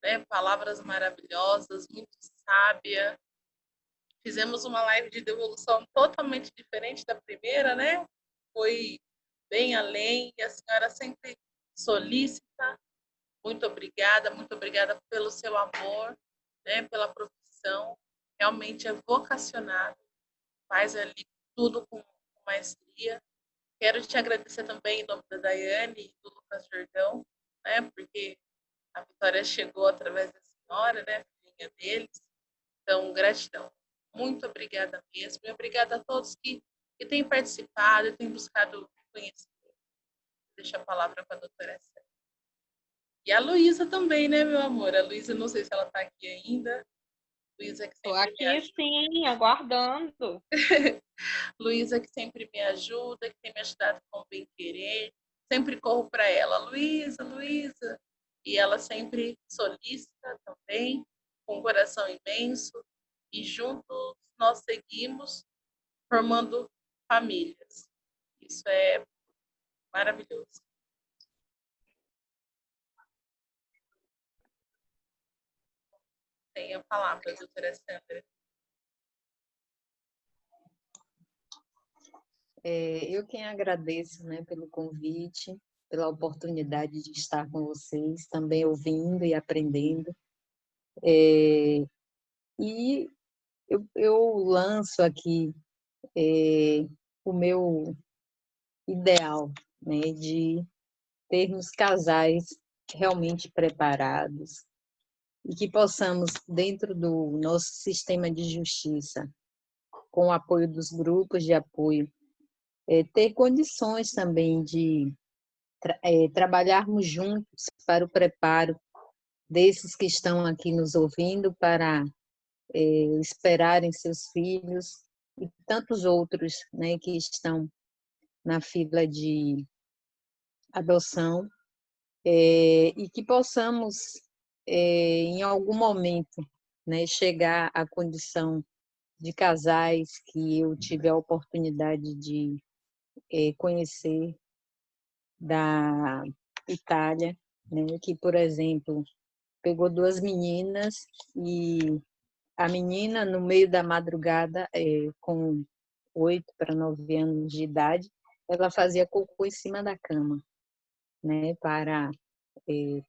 né? Palavras maravilhosas, muito sábia. Fizemos uma live de devolução totalmente diferente da primeira, né? Foi bem além e a senhora sempre solícita. Muito obrigada pelo seu amor, né? Pela profissão. Realmente é vocacionado, faz ali tudo com maestria. Quero te agradecer também em nome da Daiane e do Lucas Jordão, né? Porque a vitória chegou através da senhora, né? Filhinha deles. Então, gratidão. Muito obrigada mesmo. E obrigada a todos que têm participado e têm buscado conhecimento. Deixo a palavra com a doutora Sérgio. E a Luísa também, né, meu amor? A Luísa, não sei se ela está aqui ainda. Luísa que Estou sempre me aqui, sim, aguardando. Luísa que sempre me ajuda, que tem me ajudado com o bem-querer. Sempre corro para ela, Luísa, Luísa. E ela sempre solicita também, com um coração imenso. E juntos nós seguimos formando famílias. Isso é maravilhoso. Tem a palavra, doutora Sandra. Eu quem agradeço, né, pelo convite, pela oportunidade de estar com vocês, também ouvindo e aprendendo. E eu lanço aqui o meu ideal, né, de termos casais realmente preparados e que possamos, dentro do nosso sistema de justiça, com o apoio dos grupos de apoio, ter condições também de trabalharmos juntos para o preparo desses que estão aqui nos ouvindo para esperarem seus filhos e tantos outros, né, que estão na fila de adoção, e que possamos, em algum momento, né, chegar à condição de casais que eu tive a oportunidade de conhecer da Itália, né, que, por exemplo, pegou duas meninas e a menina, no meio da madrugada, com 8 para 9 anos de idade, ela fazia cocô em cima da cama, né, para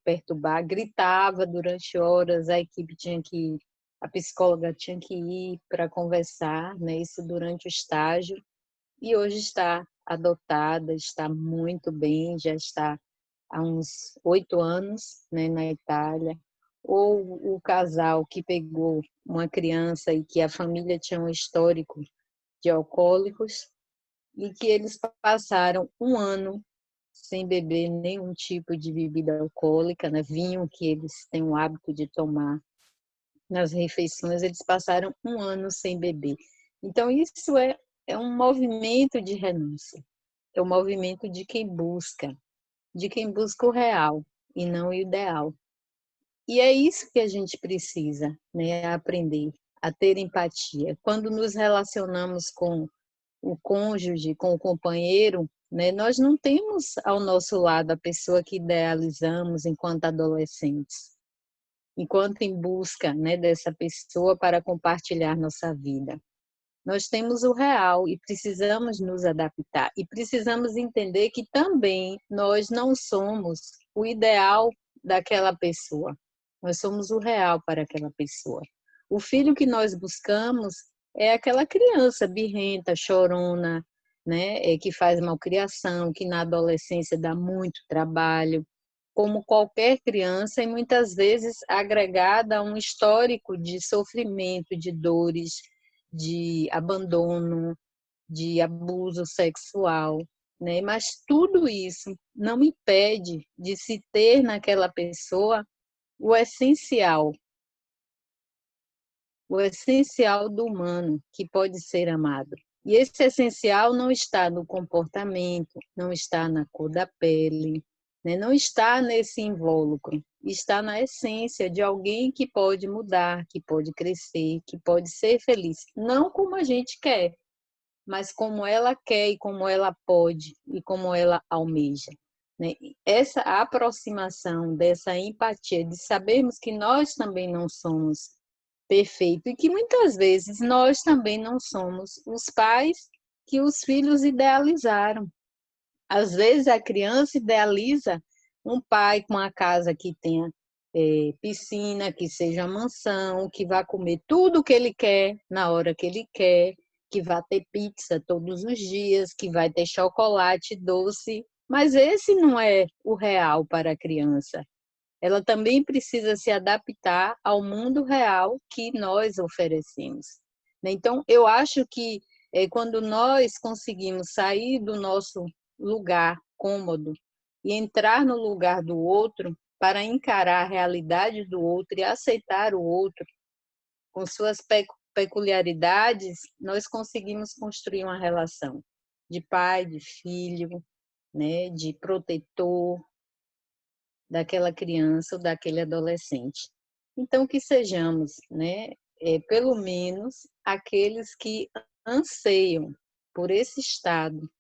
perturbar, gritava durante horas, a equipe tinha que ir, a psicóloga tinha que ir para conversar, né, isso durante o estágio, e hoje está adotada, está muito bem, já está há uns 8 anos, né, na Itália. Ou o casal que pegou uma criança e que a família tinha um histórico de alcoólicos e que eles passaram um ano sem beber nenhum tipo de bebida alcoólica, né? Vinho que eles têm o hábito de tomar nas refeições, eles passaram um ano sem beber. Então, isso é um movimento de renúncia, é um movimento de quem busca o real e não o ideal. E é isso que a gente precisa, né? Aprender a ter empatia. Quando nos relacionamos com o cônjuge, com o companheiro, né? Nós não temos ao nosso lado a pessoa que idealizamos enquanto adolescentes, enquanto em busca, né, dessa pessoa para compartilhar nossa vida. Nós temos o real e precisamos nos adaptar e precisamos entender que também nós não somos o ideal daquela pessoa. Nós somos o real para aquela pessoa. O filho que nós buscamos é aquela criança birrenta, chorona, né, que faz malcriação, que na adolescência dá muito trabalho, como qualquer criança e muitas vezes agregada a um histórico de sofrimento, de dores, de abandono, de abuso sexual, né? Mas tudo isso não impede de se ter naquela pessoa o essencial do humano, que pode ser amado. E esse essencial não está no comportamento, não está na cor da pele, né? Não está nesse invólucro, está na essência de alguém que pode mudar, que pode crescer, que pode ser feliz. Não como a gente quer, mas como ela quer e como ela pode e como ela almeja. Né? Essa aproximação, dessa empatia, de sabermos que nós também não somos perfeitos e que muitas vezes nós também não somos os pais que os filhos idealizaram. Às vezes a criança idealiza um pai com uma casa que tenha piscina, que seja mansão, que vá comer tudo o que ele quer na hora que ele quer, que vá ter pizza todos os dias, que vai ter chocolate doce, mas esse não é o real para a criança. Ela também precisa se adaptar ao mundo real que nós oferecemos. Então, eu acho que quando nós conseguimos sair do nosso lugar cômodo e entrar no lugar do outro para encarar a realidade do outro e aceitar o outro com suas peculiaridades, nós conseguimos construir uma relação de pai, de filho, né, de protetor daquela criança ou daquele adolescente. Então, que sejamos, né, pelo menos aqueles que anseiam por esse estado,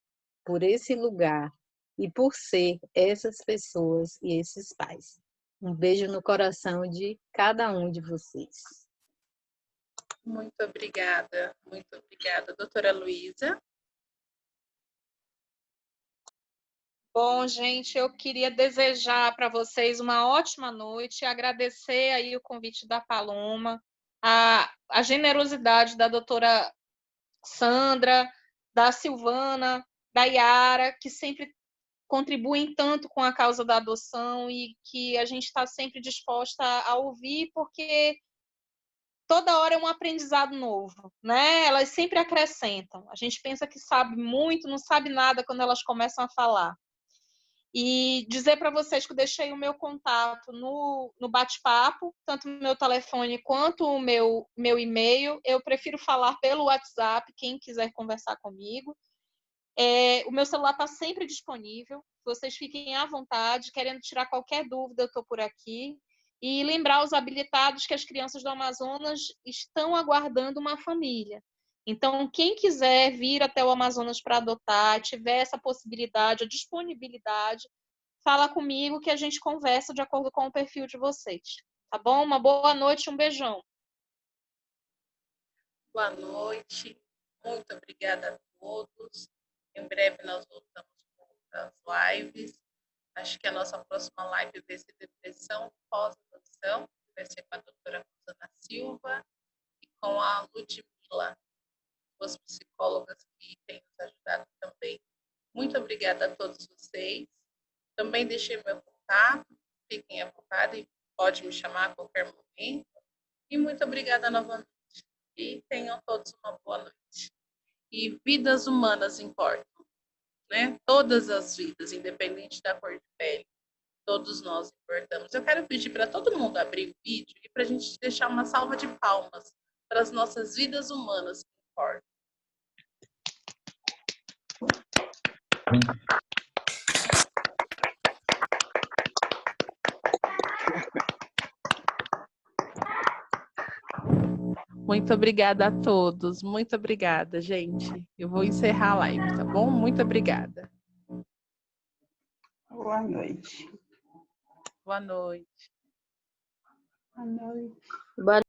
por esse lugar e por ser essas pessoas e esses pais. Um beijo no coração de cada um de vocês. Muito obrigada, doutora Luísa. Bom, gente, eu queria desejar para vocês uma ótima noite, agradecer aí o convite da Paloma, a generosidade da doutora Sandra, da Silvana, da Yara, que sempre contribuem tanto com a causa da adoção e que a gente está sempre disposta a ouvir, porque toda hora é um aprendizado novo, né? Elas sempre acrescentam. A gente pensa que sabe muito, não sabe nada quando elas começam a falar. E dizer para vocês que eu deixei o meu contato no bate-papo, tanto o meu telefone quanto o meu e-mail. Eu prefiro falar pelo WhatsApp, quem quiser conversar comigo. O meu celular está sempre disponível. Vocês fiquem à vontade, querendo tirar qualquer dúvida, eu estou por aqui. E lembrar os habilitados que as crianças do Amazonas estão aguardando uma família. Então, quem quiser vir até o Amazonas para adotar, tiver essa possibilidade, a disponibilidade, fala comigo que a gente conversa de acordo com o perfil de vocês. Tá bom? Uma boa noite, um beijão. Boa noite, muito obrigada a todos. Em breve nós voltamos com outras lives. Acho que a nossa próxima live vai ser depressão pós-adoção, que vai ser com a doutora Rosana Silva e com a Ludmila, duas psicólogas. psicólogas que têm nos ajudado também. Muito obrigada a todos vocês. Também deixei meu contato, fiquem à vontade, pode me chamar a qualquer momento. E muito obrigada novamente. E tenham todos uma boa noite. E vidas humanas importam, né? Todas as vidas, independente da cor de pele, todos nós importamos. Eu quero pedir para todo mundo abrir o vídeo e para a gente deixar uma salva de palmas para as nossas vidas humanas que importam. Muito obrigada a todos. Muito obrigada, gente. Eu vou encerrar a live, tá bom? Muito obrigada. Boa noite. Boa noite. Boa noite. Boa